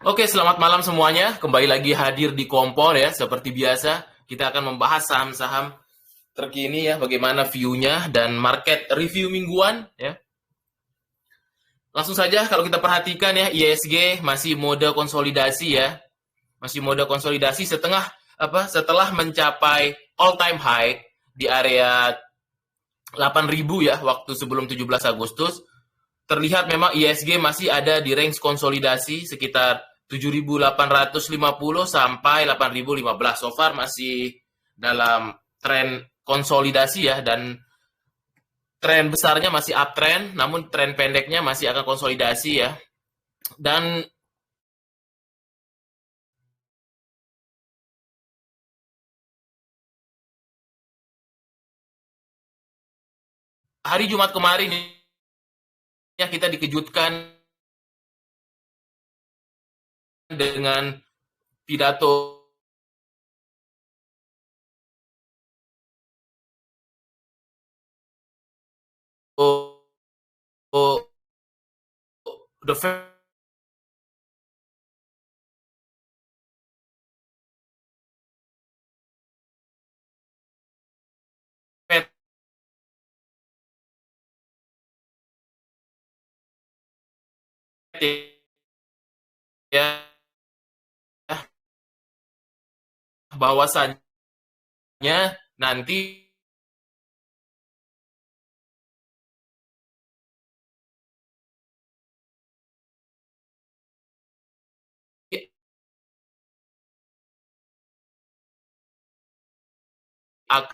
Oke, selamat malam semuanya. Kembali lagi hadir di Kompor ya. Seperti biasa, kita akan membahas saham-saham terkini ya, bagaimana view-nya dan market review mingguan ya. Langsung saja kalau kita perhatikan ya, ISG masih mode konsolidasi ya. Masih mode konsolidasi setelah mencapai all time high di area 8.000 ya waktu sebelum 17 Agustus. Terlihat memang ISG masih ada di range konsolidasi sekitar 7.850 sampai 8.015. So far masih dalam tren konsolidasi ya, dan tren besarnya masih uptrend, namun tren pendeknya masih akan konsolidasi ya. Dan hari Jumat kemarin ya kita dikejutkan dengan pidato the Fed ya, bahwasannya nanti akan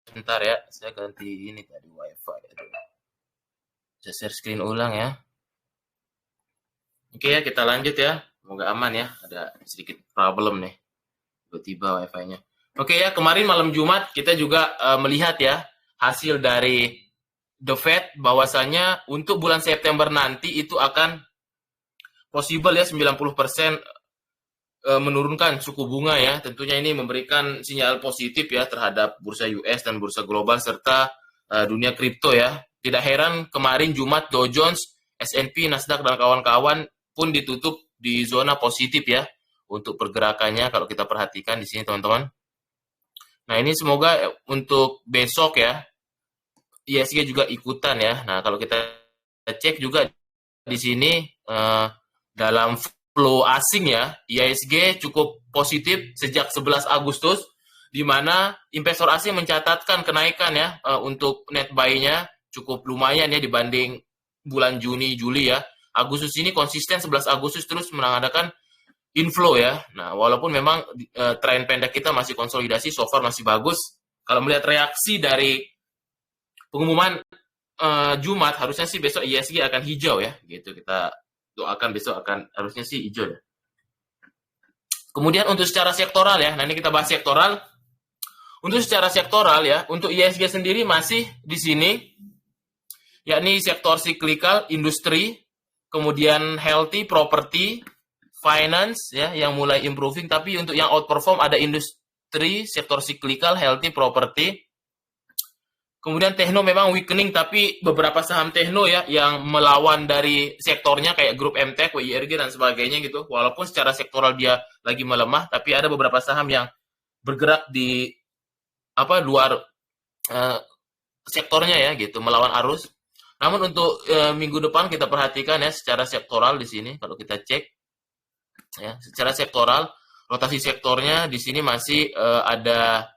sebentar ya, saya ganti ini tadi wifi. Saya share screen ulang ya. Oke ya, kita lanjut ya. Semoga aman ya. Ada sedikit problem nih. Tiba-tiba wifi-nya. Oke ya, kemarin malam Jumat kita juga melihat ya hasil dari The Fed bahwasanya untuk bulan September nanti itu akan possible ya 90% menurunkan suku bunga ya. Tentunya ini memberikan sinyal positif ya terhadap bursa US dan bursa global serta dunia kripto ya. Tidak heran kemarin Jumat Dow Jones, S&P, Nasdaq dan kawan-kawan pun ditutup di zona positif ya untuk pergerakannya kalau kita perhatikan di sini teman-teman. Nah, ini semoga untuk besok ya ISG juga ikutan ya. Nah, kalau kita cek juga di sini dalam flow asing ya, ISG cukup positif sejak 11 Agustus, di mana investor asing mencatatkan kenaikan ya untuk net buy-nya cukup lumayan ya dibanding bulan Juni, Juli ya. Agustus ini konsisten 11 Agustus terus mengadakan inflow ya. Nah, walaupun memang tren pendek kita masih konsolidasi, so far masih bagus. Kalau melihat reaksi dari pengumuman Jumat, harusnya sih besok ISG akan hijau ya, gitu. Kita doakan besok akan harusnya sih hijau ya. Kemudian untuk secara sektoral ya, nah ini kita bahas sektoral. Untuk secara sektoral ya, untuk ISG sendiri masih di sini, yakni sektor cyclical, industri, kemudian healthy, property, finance ya yang mulai improving, tapi untuk yang outperform ada industri, sektor cyclical, healthy, property. Kemudian Tekno memang weakening, tapi beberapa saham Tekno ya yang melawan dari sektornya kayak grup MTech, WIRG dan sebagainya gitu. Walaupun secara sektoral dia lagi melemah, tapi ada beberapa saham yang bergerak di luar uh, sektornya ya gitu, melawan arus. Namun untuk minggu depan kita perhatikan ya secara sektoral di sini kalau kita cek ya. Secara sektoral, rotasi sektornya di sini masih ada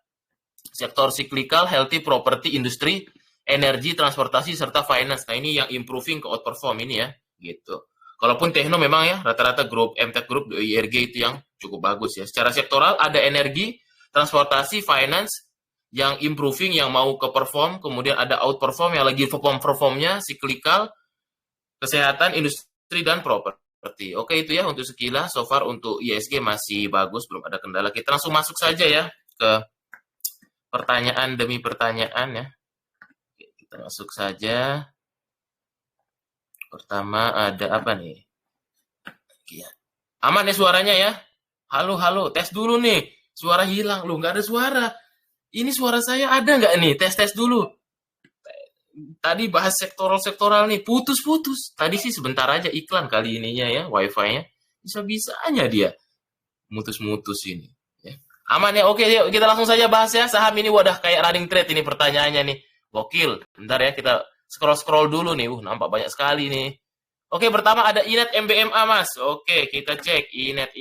sektor cyclical, healthy property industry, energi, transportasi, serta finance. Nah, ini yang improving ke outperform ini ya, gitu. Kalaupun Tekno memang ya, rata-rata grup, MTech Group, IRG itu yang cukup bagus ya. Secara sektoral ada energi, transportasi, finance, yang improving, yang mau ke perform, kemudian ada outperform yang lagi perform-performnya, cyclical, kesehatan, industri, dan properti. Oke, itu ya untuk sekilas. So far untuk ISG masih bagus, belum ada kendala. Kita langsung masuk saja ya ke pertanyaan demi pertanyaan ya. Kita masuk saja. Pertama ada apa nih? Ya. Aman ya suaranya ya? Halo, halo, tes dulu nih. Suara hilang, lu nggak ada suara. Ini suara saya ada nggak nih? Tes-tes dulu. Tadi bahas sektoral-sektoral nih, putus-putus. Tadi sih sebentar aja iklan kali ininya ya, wifi-nya. Bisa-bisanya dia mutus-mutus ini. Ya. Aman ya, oke yuk kita langsung saja bahas ya. Saham ini wadah kayak running trade ini pertanyaannya nih. Gokil. Bentar ya, kita scroll-scroll dulu nih. Nampak banyak sekali nih. Oke, pertama ada Inet MBMA, Mas. Oke, kita cek Inet.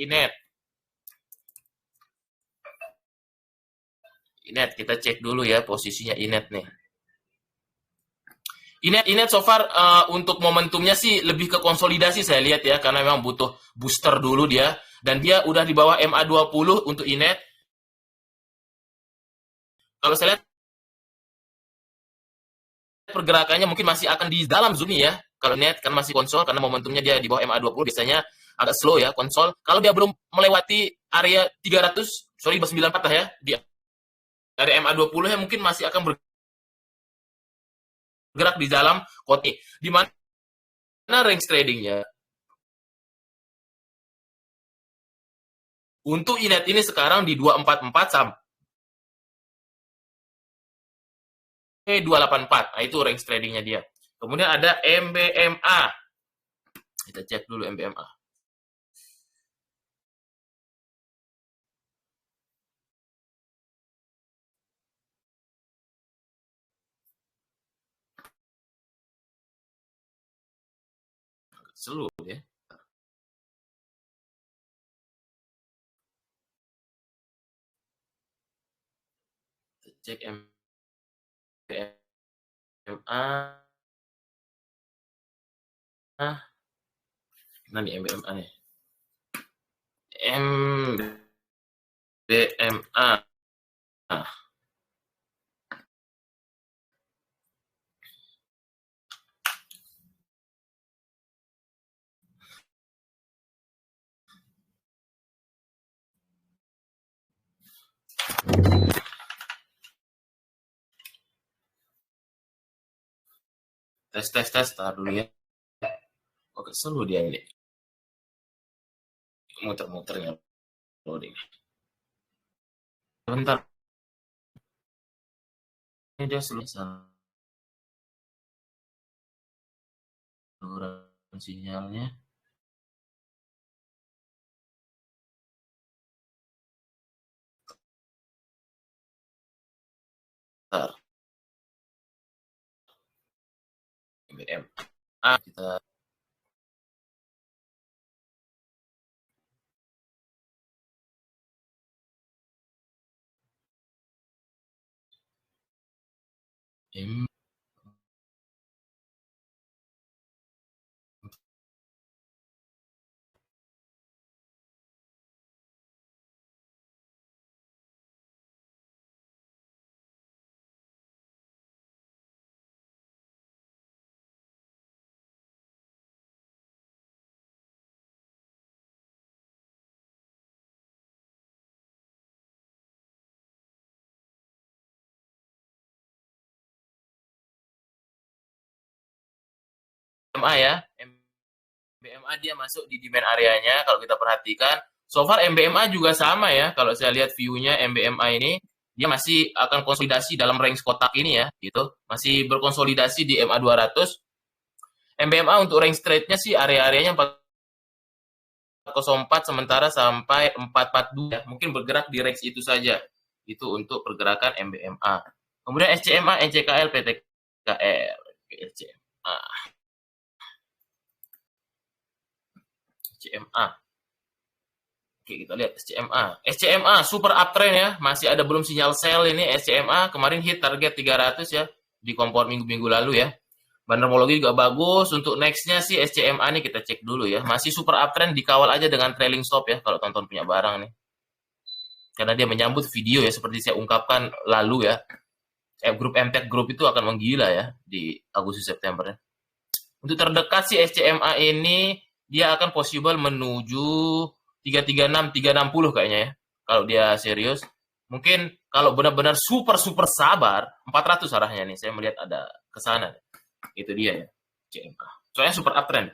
Inet, kita cek dulu ya posisinya Inet nih. Inet so far untuk momentumnya sih lebih ke konsolidasi saya lihat ya, karena memang butuh booster dulu dia. Dan dia udah di bawah MA20 untuk Inet. Kalau saya lihat pergerakannya mungkin masih akan di dalam zoom ya. Kalau net kan masih konsol karena momentumnya dia di bawah MA20 biasanya agak slow ya konsol. Kalau dia belum melewati area 300, sorry 94 lah ya, di area MA20 ya mungkin masih akan bergerak di dalam koti. Di mana range tradingnya? Untuk Inet ini sekarang di 244 sampai 284. Nah, itu range tradingnya dia. Kemudian ada MBMA. Kita cek dulu MBMA. Seluruh ya. Cek MBMA. Nah, di MBMA nih. MBMA. Tes, tar dulu ya. Oke, seluruh dia ini. Muter-muternya loading. Bentar. Ini dia saluran sinyalnya. Bentar. MBM. Kita M MBMA ya. MBMA dia masuk di demand areanya kalau kita perhatikan. So far MBMA juga sama ya. Kalau saya lihat view-nya MBMA ini dia masih akan konsolidasi dalam range kotak ini ya, gitu. Masih berkonsolidasi di MA 200. MBMA untuk range trade-nya sih area-areanya 404 sementara sampai 442 ya. Mungkin bergerak di range itu saja. Itu untuk pergerakan MBMA. Kemudian SCMA, NCKL, PTKL. SCMA. CMA. Oke, kita lihat SCMA. SCMA super uptrend ya, masih ada belum sinyal sell ini SCMA, kemarin hit target 300 ya di kompor minggu-minggu lalu ya. Bandermologi juga bagus. Untuk nextnya sih SCMA nih kita cek dulu ya. Masih super uptrend, dikawal aja dengan trailing stop ya kalau tonton punya barang nih. Karena dia menyambut video ya seperti saya ungkapkan lalu ya. Grup MTech Group itu akan menggila ya di Agustus September ya. Untuk terdekat sih SCMA ini dia akan possible menuju 336 360 kayaknya ya. Kalau dia serius. Mungkin kalau benar-benar super sabar 400 arahnya nih. Saya melihat ada ke sana. Itu dia ya. SCMA. Soalnya super uptrend.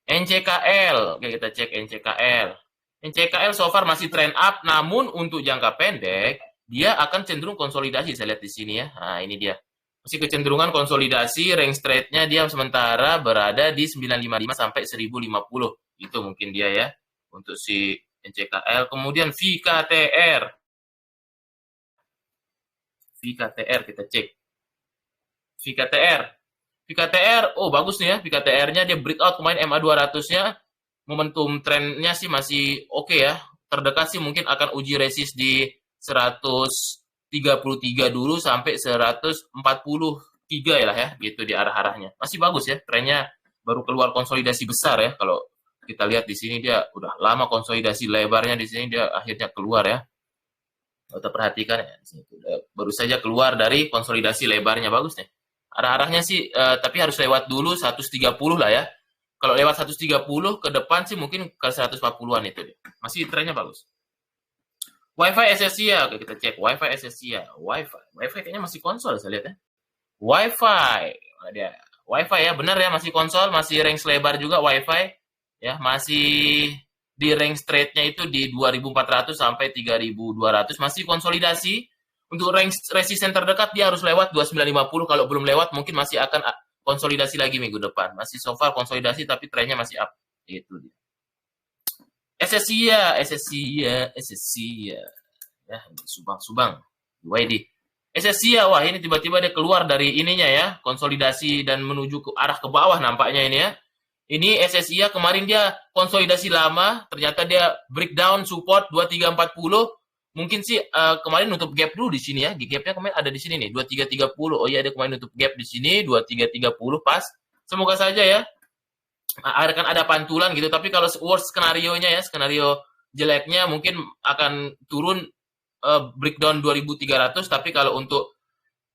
NCKL. Oke, kita cek NCKL. NCKL so far masih trend up, namun untuk jangka pendek dia akan cenderung konsolidasi. Saya lihat di sini ya. Nah, ini dia. Masih kecenderungan konsolidasi, range trade-nya dia sementara berada di 955 sampai 1050. Itu mungkin dia ya untuk si NCKL. Kemudian VKTR. VKTR kita cek. VKTR. VKTR, oh bagus nih ya. VKTR-nya dia breakout kemarin MA 200-nya. Momentum trennya sih masih oke ya. Terdekat sih mungkin akan uji resist di 133 dulu sampai 143 ya lah ya, gitu di arah-arahnya. Masih bagus ya, trennya baru keluar konsolidasi besar ya. Kalau kita lihat di sini dia udah lama konsolidasi lebarnya di sini dia akhirnya keluar ya. Kita perhatikan ya, baru saja keluar dari konsolidasi lebarnya bagus nih. Arah-arahnya sih tapi harus lewat dulu 130 lah ya. Kalau lewat 130 ke depan sih mungkin ke 140-an itu deh. Masih trennya bagus. WiFi Esesia, oke kita cek WiFi Esesia. WiFi kayaknya masih konsol saya lihat ya. WiFi, ada WiFi ya, benar ya masih konsol, masih range lebar juga WiFi ya, masih di range trade-nya itu di 2400 sampai 3200, masih konsolidasi. Untuk range resisten terdekat dia harus lewat 2950, kalau belum lewat mungkin masih akan konsolidasi lagi minggu depan. Masih so far konsolidasi tapi trennya masih up. Itu dia. SSC ya, Subang YD. SSC ya, wah ini tiba-tiba dia keluar dari ininya ya, konsolidasi dan menuju ke arah ke bawah nampaknya ini ya. Ini SSI ya, kemarin dia konsolidasi lama, ternyata dia breakdown support 2340. Mungkin sih kemarin nutup gap dulu di sini ya. Gapnya kemarin ada di sini nih, 2330. Oh iya, dia kemarin nutup gap di sini 2330 pas. Semoga saja ya akan ada pantulan gitu, tapi kalau worst skenario-nya ya, skenario jeleknya mungkin akan turun breakdown 2300, tapi kalau untuk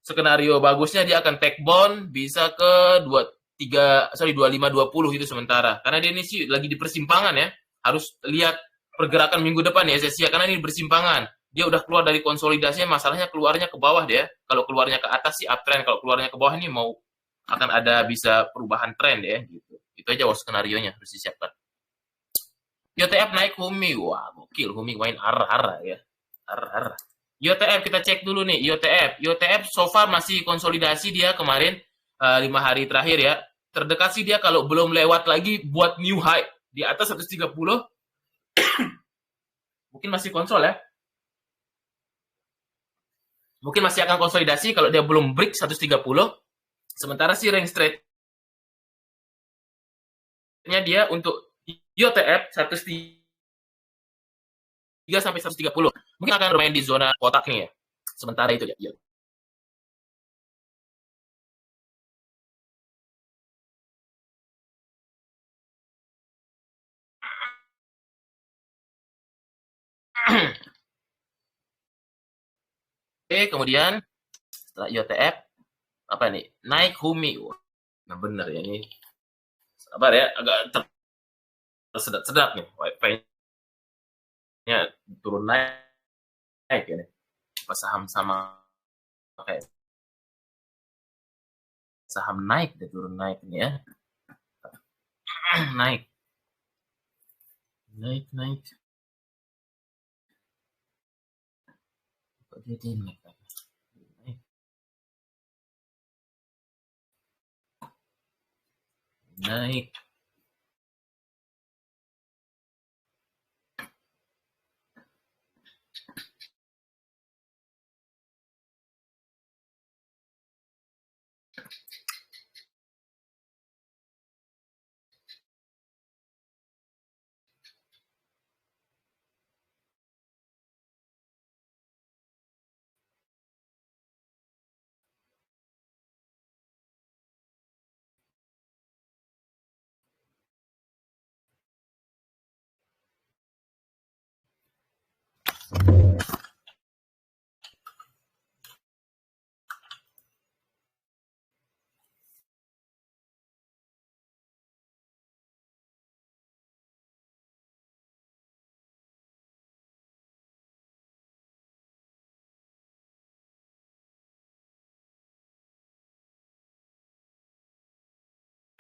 skenario bagusnya dia akan take bond bisa ke 2520 itu sementara. Karena dia ini sih lagi di persimpangan ya. Harus lihat pergerakan minggu depan ya SSI karena ini persimpangan. Dia udah keluar dari konsolidasinya, masalahnya keluarnya ke bawah dia. Kalau keluarnya ke atas sih uptrend, kalau keluarnya ke bawah ini mau akan ada bisa perubahan trend ya gitu. Itu aja worst skenario-nya harus disiapkan. YTF naik Humi, wah gokil Humi main arah-arah ya. Arah-arah. YTF kita cek dulu nih, YTF so far masih konsolidasi dia kemarin 5 hari terakhir ya. Terdekat sih dia kalau belum lewat lagi buat new high di atas 130 mungkin masih konsol ya. Mungkin masih akan konsolidasi kalau dia belum break 130. Sementara sih range trade-nya dia untuk YTF 103 sampai 130. Mungkin akan bermain di zona kotak nih ya. Sementara itu ya. Oke, kemudian setelah YTF apa nih? Naik Humi. Wah, nah bener ya ini. Sabar ya, agak tersedak-sedak nih. Wifi-nya turun naik ya nih. Pas saham sama kayak saham naik deh turun naik nih ya. naik. Naik. Kok dia naik? Naik.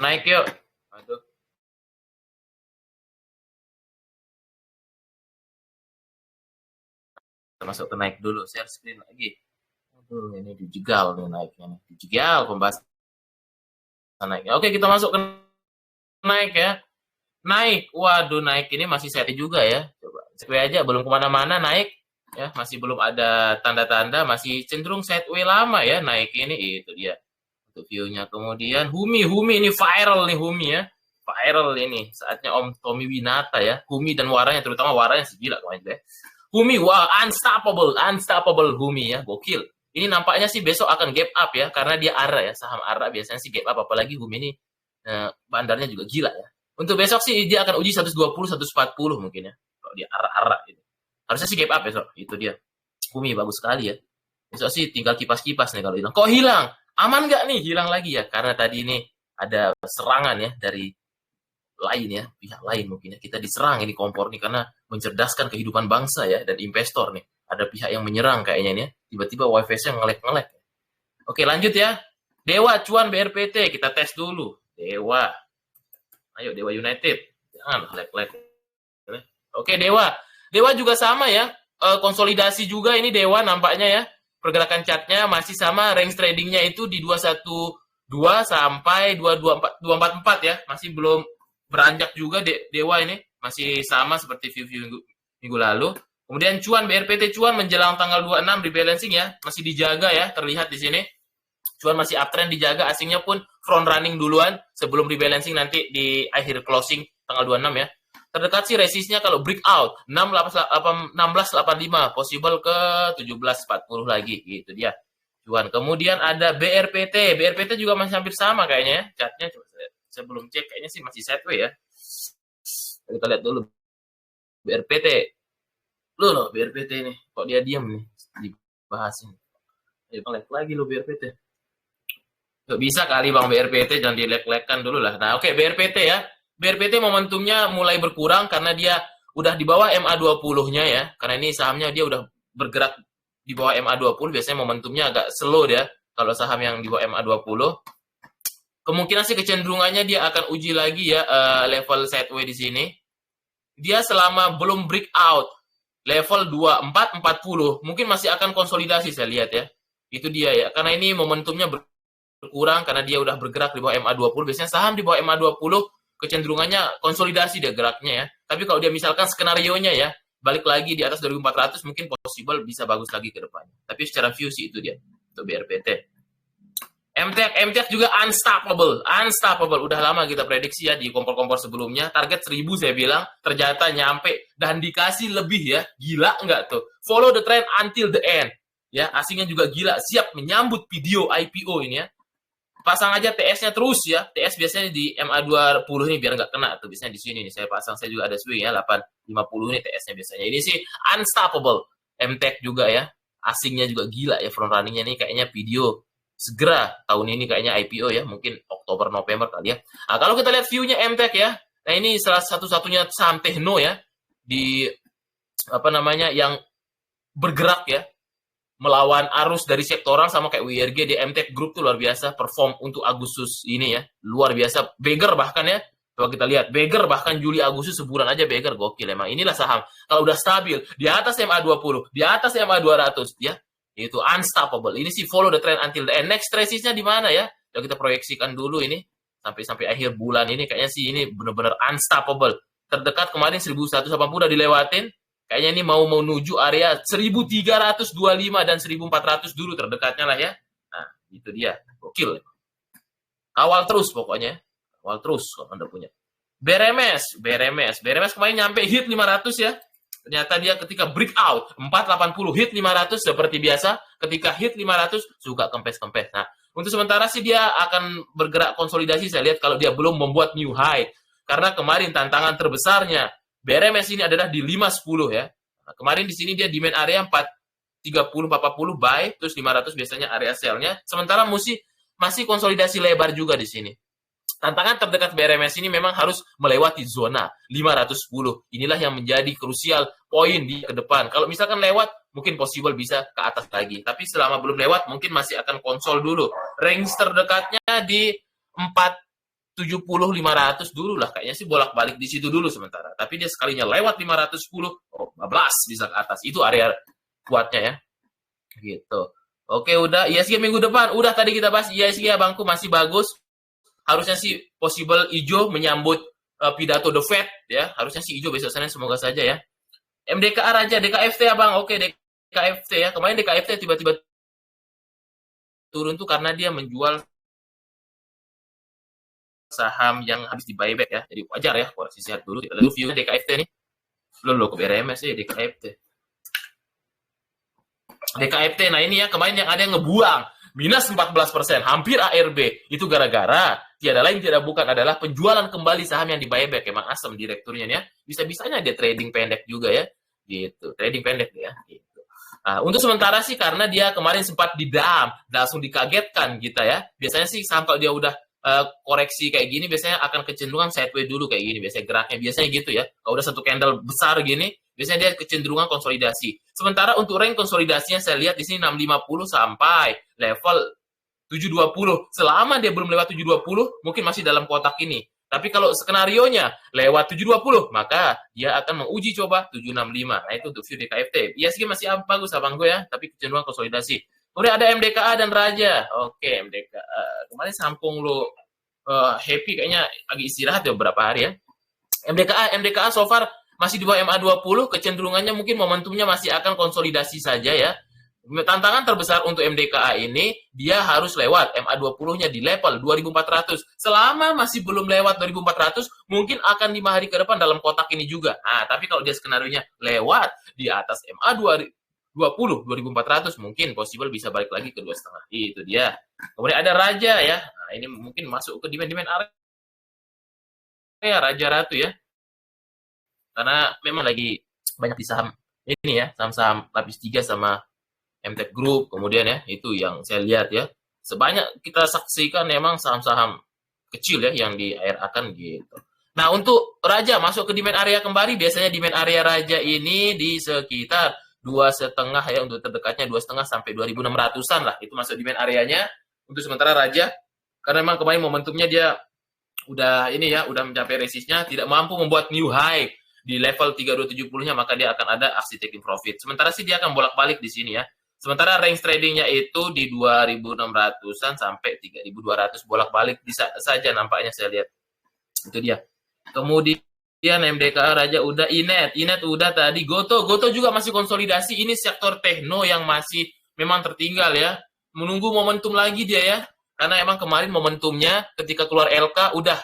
naik yuk. Aduh. Kita masuk ke naik dulu, share screen lagi. Aduh, ini dijegal nih naiknya nih. Dijegal pembahasan naiknya. Oke, kita masuk ke naik ya. Naik, waduh naik ini masih set juga ya. Coba sideways aja, belum kemana-mana naik ya, masih belum ada tanda-tanda, masih cenderung sideways lama ya naik ini. Itu dia untuk view-nya. Kemudian Humi ini viral nih Humi ya, viral ini saatnya Om Tommy Winata ya. Humi dan warnanya, terutama warnanya segila kemarin deh. Humi, wah, unstoppable Humi ya, gokil. Ini nampaknya sih besok akan gap up ya, karena dia ARA ya, saham ARA biasanya sih gap up, apalagi Humi ini bandarnya juga gila ya. Untuk besok sih dia akan uji 120, 140 mungkin ya, kalau dia ARA gitu. Harusnya sih gap up besok, itu dia. Humi bagus sekali ya. Besok sih tinggal kipas-kipas nih kalau hilang. Kok hilang? Aman nggak nih hilang lagi ya? Karena tadi ini ada serangan ya dari lain ya, pihak lain mungkin ya. Kita diserang ini kompor nih karena mencerdaskan kehidupan bangsa ya dan investor nih. Ada pihak yang menyerang kayaknya nih ya. Tiba-tiba wifi-nya ngelek-ngelek. Oke, lanjut ya. Dewa cuan BRPT, kita tes dulu. Dewa. Ayo Dewa United. Jangan lag-lag. Oke, Dewa. Dewa juga sama ya. Konsolidasi juga ini Dewa nampaknya ya. Pergerakan chartnya masih sama, range tradingnya itu di 212 sampai 244 ya. Masih belum beranjak juga Dewa ini. Masih sama seperti view-view minggu lalu. Kemudian cuan BRPT cuan menjelang tanggal 26 rebalancing ya. Masih dijaga ya, terlihat di sini. Cuan masih uptrend dijaga, asingnya pun front running duluan sebelum rebalancing nanti di akhir closing tanggal 26 ya. Terdekat sih resistnya kalau breakout 1685 possible ke 1740 lagi gitu dia. Cuan. Kemudian ada BRPT. BRPT juga masih hampir sama kayaknya ya. Chartnya coba saya belum cek, kayaknya sih masih sideways ya. Kita lihat dulu BRPT. Loh BRPT ini kok dia diam nih dibahas ini. Ya lagi lo BRPT. Gak bisa kali Bang BRPT, jangan dilek-lekkan dulu lah. Nah oke, BRPT ya. BRPT momentumnya mulai berkurang karena dia udah di bawah MA20-nya ya. Karena ini sahamnya dia udah bergerak di bawah MA20, biasanya momentumnya agak slow dia kalau saham yang di bawah MA20. Kemungkinan sih kecenderungannya dia akan uji lagi ya level sideways di sini. Dia selama belum breakout level 2440 mungkin masih akan konsolidasi saya lihat ya. Itu dia ya. Karena ini momentumnya berkurang karena dia udah bergerak di bawah MA20. Biasanya saham di bawah MA20 kecenderungannya konsolidasi dia geraknya ya. Tapi kalau dia misalkan skenario-nya ya, balik lagi di atas 2400 mungkin possible bisa bagus lagi ke depannya. Tapi secara view sih itu dia untuk BRPT. MTEK juga unstoppable. Udah lama kita prediksi ya di kompor-kompor sebelumnya. Target 1000 saya bilang, ternyata nyampe dan dikasih lebih ya. Gila nggak tuh? Follow the trend until the end. Ya, asingnya juga gila, siap menyambut video IPO ini ya. Pasang aja TS-nya terus ya. TS biasanya di MA20 ini biar nggak kena tuh. Biasanya di sini nih saya pasang, saya juga ada swing ya 850 nih TS-nya biasanya. Ini sih unstoppable. MTEK juga ya. Asingnya juga gila ya, front running-nya nih kayaknya video segera tahun ini kayaknya IPO ya, mungkin Oktober November kali ya. Nah, kalau kita lihat view-nya MTEK ya. Nah, ini salah satu-satunya saham techno ya di apa namanya yang bergerak ya melawan arus dari sektoral sama kayak WRG di MTEK Group tuh luar biasa perform untuk Agustus ini ya, luar biasa. Beggar bahkan ya, kalau kita lihat Beggar bahkan Juli Agustus sebulan aja Beggar gokil emang. Inilah saham kalau udah stabil di atas MA20, di atas MA200 ya, itu unstoppable. Ini sih follow the trend until the end. Next resistnya di mana ya? Coba kita proyeksikan dulu ini sampai akhir bulan ini kayaknya sih ini benar-benar unstoppable. Terdekat kemarin 1180 udah dilewatin. Kayaknya ini mau menuju area 1325 dan 1400 dulu terdekatnya lah ya. Nah, itu dia. Gokil. Kawal terus pokoknya. Kawal terus kalau Anda punya. BRMS kemarin nyampe hit 500 ya. Ternyata dia ketika breakout 480 hit 500 seperti biasa. Ketika hit 500 suka kempes-kempes. Nah, untuk sementara sih dia akan bergerak konsolidasi saya lihat kalau dia belum membuat new high. Karena kemarin tantangan terbesarnya BRMS ini adalah di 510 ya. Nah, kemarin di sini dia di main area 430 440 buy, terus 500 biasanya area sell-nya. Sementara masih konsolidasi lebar juga di sini. Tantangan terdekat BRMS ini memang harus melewati zona 510. Inilah yang menjadi krusial poin di ke depan. Kalau misalkan lewat, mungkin possible bisa ke atas lagi. Tapi selama belum lewat, mungkin masih akan konsol dulu. Range terdekatnya di 4 500 dulu lah, kayaknya sih bolak-balik di situ dulu sementara. Tapi dia sekalinya lewat 510, oh, bablas bisa ke atas. Itu area kuatnya ya. Gitu. Oke, udah. ISG minggu depan udah tadi kita bahas ISG ya, Bangku masih bagus. Harusnya sih possible hijau menyambut pidato The Fed ya. Harusnya sih hijau besok Senin, semoga saja ya. MDKA Raja, DKFT ya Bang. Oke, DKFT ya. Kemarin DKFT tiba-tiba turun tuh karena dia menjual saham yang habis di buyback ya. Jadi wajar ya, koreksi sehat dulu. Kita lihat view DKFT nih. Loh, ke BRMS ya DKFT. DKFT, nah ini ya kemarin yang ada yang ngebuang minus 14%, hampir ARB. Itu gara-gara tiada lain tidak bukan adalah penjualan kembali saham yang di buyback. Emang asem direkturnya ya. Bisa-bisanya dia trading pendek juga ya. Gitu, trading pendek ya. Gitu. Nah, untuk sementara sih karena dia kemarin sempat didam, langsung dikagetkan kita ya. Biasanya sih saham kalau dia udah koreksi kayak gini biasanya akan kecenderungan sideways dulu kayak gini. Biasanya geraknya biasanya gitu ya. Kalau udah satu candle besar gini, biasanya dia kecenderungan konsolidasi. Sementara untuk range konsolidasinya saya lihat di sini 650 sampai level 720. Selama dia belum lewat 720, mungkin masih dalam kotak ini. Tapi kalau skenarionya lewat 720, maka dia akan menguji coba 765. Nah, itu untuk view DKFT. ISG masih bagus abang gue ya, tapi kecenderungan konsolidasi. Kemudian ada MDKA dan Raja. Oke, MDKA. Kemarin Sampung lo happy kayaknya lagi istirahat ya beberapa hari ya. MDKA so far masih di bawah MA20, kecenderungannya mungkin momentumnya masih akan konsolidasi saja ya. Tantangan terbesar untuk MDKA ini, dia harus lewat MA20-nya di level 2400. Selama masih belum lewat 2400, mungkin akan 5 hari ke depan dalam kotak ini juga. Nah, tapi kalau dia skenario-nya lewat di atas MA20, 2400, mungkin possible bisa balik lagi ke 2,5. Itu dia. Kemudian ada Raja ya. Nah, ini mungkin masuk ke demand area Raja Ratu ya. Karena memang lagi banyak di saham ini ya, saham-saham lapis 3 sama MTech Group, kemudian ya, itu yang saya lihat ya. Sebanyak kita saksikan memang saham-saham kecil ya yang di air akan gitu. Nah, untuk Raja masuk ke demand area kembali, biasanya demand area Raja ini di sekitar 2,5 ya, untuk terdekatnya 2,5 sampai 2.600-an lah. Itu masuk demand areanya untuk sementara Raja. Karena memang kemarin momentumnya dia udah ini ya, udah mencapai resistnya, tidak mampu membuat new high di level 3270-nya, maka dia akan ada aksi taking profit. Sementara sih dia akan bolak-balik di sini ya. Sementara range tradingnya itu di 2.600-an sampai 3.200, bolak-balik bisa saja nampaknya saya lihat. Itu dia. Kemudian MDKA Raja udah, Inet udah tadi, Goto juga masih konsolidasi. Ini sektor tekno yang masih memang tertinggal ya. Menunggu momentum lagi dia ya. Karena emang kemarin momentumnya ketika keluar LK udah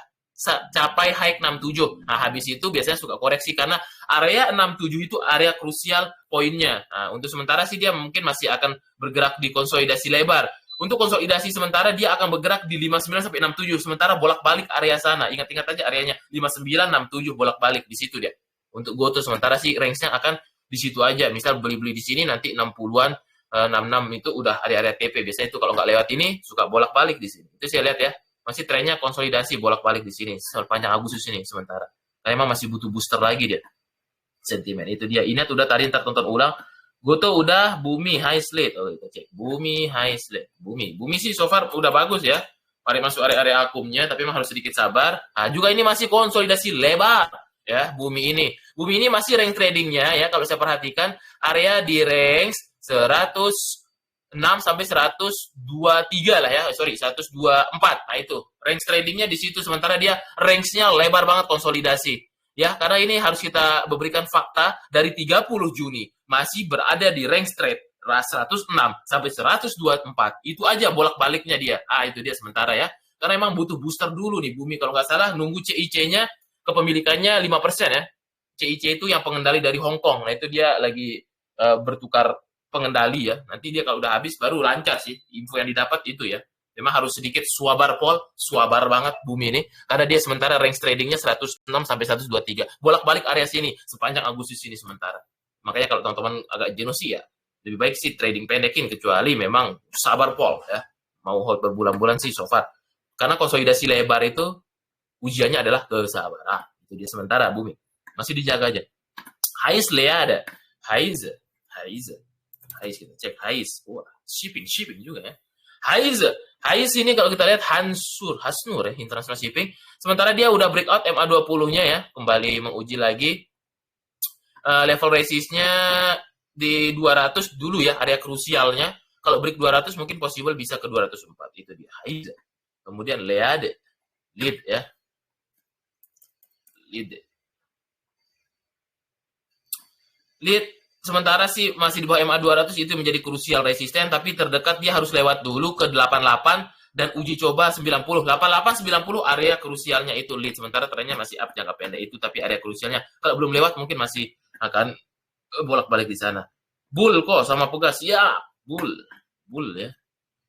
capai high 67. Nah, habis itu biasanya suka koreksi karena area 67 itu area krusial poinnya. Nah, untuk sementara sih dia mungkin masih akan bergerak di konsolidasi lebar. Untuk konsolidasi sementara dia akan bergerak di 59 sampai 67. Sementara bolak-balik area sana. Ingat-ingat aja areanya 59 67 bolak-balik di situ dia. Untuk Goto sementara sih range-nya akan di situ aja. Misal beli-beli di sini nanti 60-an 66 itu udah area-area TP. Biasanya itu kalau nggak lewat ini suka bolak-balik di sini. Itu saya lihat ya. Masih trennya konsolidasi bolak-balik di sini sepanjang Agustus ini sementara. Karena emang masih butuh booster lagi dia. Sentimen itu dia. Inet udah tadi ntar tonton ulang. Goto udah, Bumi high slate. Oh, kita cek. Bumi high slate. Bumi sih so far udah bagus ya. Mari masuk area-area akumnya, tapi memang harus sedikit sabar. Nah, juga ini masih konsolidasi lebar ya, Bumi ini. Bumi ini masih range tradingnya ya, kalau saya perhatikan area di range 106 sampai 123 lah ya. Sorry, 124. Nah, itu range tradingnya di situ, sementara dia range-nya lebar banget konsolidasi. Ya, karena ini harus kita berikan fakta dari 30 Juni masih berada di range trade 106 sampai 124. Itu aja bolak-baliknya dia. Itu dia sementara ya. Karena emang butuh booster dulu nih Bumi, kalau nggak salah nunggu CIC-nya kepemilikannya 5% ya. CIC itu yang pengendali dari Hong Kong. Nah, itu dia lagi bertukar pengendali ya. Nanti dia kalau udah habis baru lancar sih. Info yang didapat itu ya. Memang harus sedikit swabar banget Bumi ini, karena dia sementara range tradingnya 106 sampai 123. Bolak-balik area sini sepanjang Agustus ini sementara. Makanya kalau teman-teman agak jenuh sih ya, lebih baik sih trading pendekin, kecuali memang sabar Pol ya. Mau hold berbulan-bulan sih so far. Karena konsolidasi lebar itu ujiannya adalah kesabaran. Itu dia sementara Bumi. Masih dijaga aja. Hais Lea ada. Hais kita cek Hais. Wah, shipping juga ya. Hais Highest ini kalau kita lihat Hasnur ya, International Shipping. Sementara dia udah breakout MA20-nya ya, kembali menguji lagi. Level resistnya di 200 dulu ya, area krusialnya. Kalau break 200 mungkin possible bisa ke 204. Itu dia. Kemudian lead ya. Lead sementara sih masih di bawah MA200 itu menjadi krusial resisten, tapi terdekat dia harus lewat dulu ke 88 dan uji coba 90. 88 90 area krusialnya itu lead. Sementara trennya masih up jangka pendek itu, tapi area krusialnya kalau belum lewat mungkin masih akan bolak-balik di sana. Bull kok sama Pegas ya, bull ya.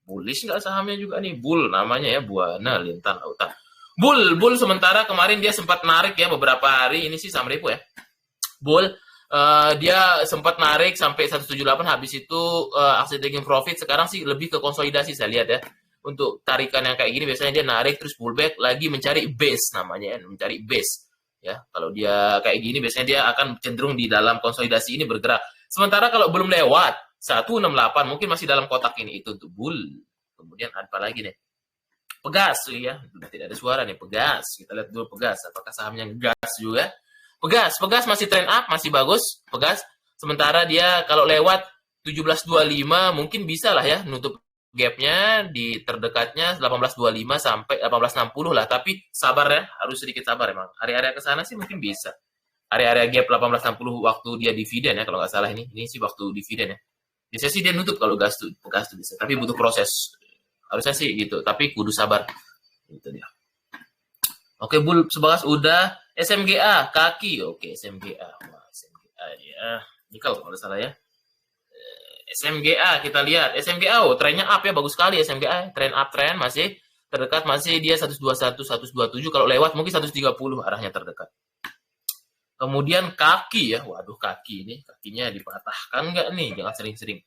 Bullish nggak sahamnya juga nih, bull namanya ya, Buana Lintang Lautan. Bull sementara kemarin dia sempat narik ya beberapa hari ini sih saham repo ya. Bull dia sempat narik sampai 178, habis itu aksi taking profit. Sekarang sih lebih ke konsolidasi saya lihat ya. Untuk tarikan yang kayak gini biasanya dia narik terus pullback lagi mencari base namanya ya, mencari base. Ya, kalau dia kayak gini biasanya dia akan cenderung di dalam konsolidasi ini bergerak. Sementara kalau belum lewat 168 mungkin masih dalam kotak ini, itu untuk bull. Kemudian apa lagi nih? Pegas ya, sudah tidak ada suara nih, Pegas. Kita lihat dulu Pegas, apakah sahamnya gas juga? Pegas masih trend up, masih bagus, Pegas. Sementara dia kalau lewat 1725 mungkin bisa lah ya nutup gapnya di terdekatnya 1825 sampai 1860 lah. Tapi sabar ya, harus sedikit sabar emang. Area-area ke sana sih mungkin bisa. Area-area gap 1860 waktu dia dividen ya, kalau nggak salah ini sih waktu dividen ya. Biasanya sih dia nutup kalau Pegas tuh bisa. Tapi butuh proses. Harusnya sih gitu, tapi kudu sabar. Itu dia. Oke, bull sebagas udah. SMGA kaki, oke SMGA. Wah, SMGA ya. Nikel kalau salah ya. SMGA kita lihat. SMGA trennya up ya, bagus sekali SMGA. Trend up trend masih terdekat, masih dia 121 127, kalau lewat mungkin 130 arahnya terdekat. Kemudian kaki ya. Waduh, kaki ini kakinya dipatahkan nggak nih? Jangan sering-sering.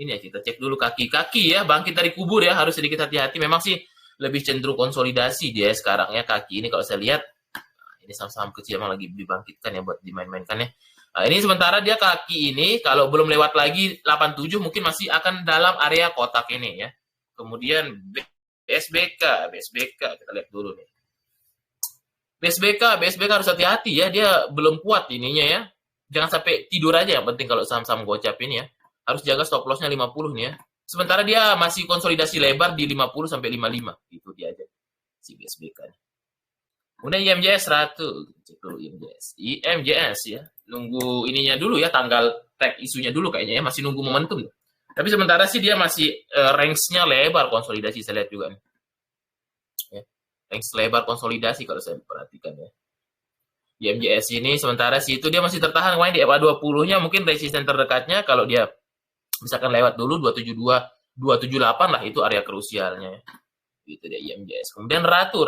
Ini ya kita cek dulu kaki ya, bangkit dari kubur ya, harus sedikit hati-hati. Memang sih lebih cenderung konsolidasi dia sekarang ya kaki ini kalau saya lihat. Ini saham-saham kecil emang lagi dibangkitkan ya buat dimain-mainkan ya. Nah, ini sementara dia kaki ini kalau belum lewat lagi 87 mungkin masih akan dalam area kotak ini ya. Kemudian BSBK kita lihat dulu nih. BSBK harus hati-hati ya, dia belum kuat ininya ya. Jangan sampai tidur aja, yang penting kalau saham-saham gocap ini ya. Harus jaga stop loss-nya 50 nih ya. Sementara dia masih konsolidasi lebar di 50 sampai 55. Itu dia aja si BSBK. Kemudian IMJS 100, cek dulu IMJS ya, nunggu ininya dulu ya, tanggal tag isunya dulu kayaknya ya, masih nunggu momentum. Tapi sementara sih dia masih range-nya lebar konsolidasi, saya lihat juga nih. Ya, range lebar konsolidasi kalau saya perhatikan ya. IMJS ini sementara sih itu dia masih tertahan main di FA20-nya, mungkin resisten terdekatnya kalau dia misalkan lewat dulu 272, 278 lah, itu area krusialnya ya. Gitu deh IMJS. Kemudian Ratu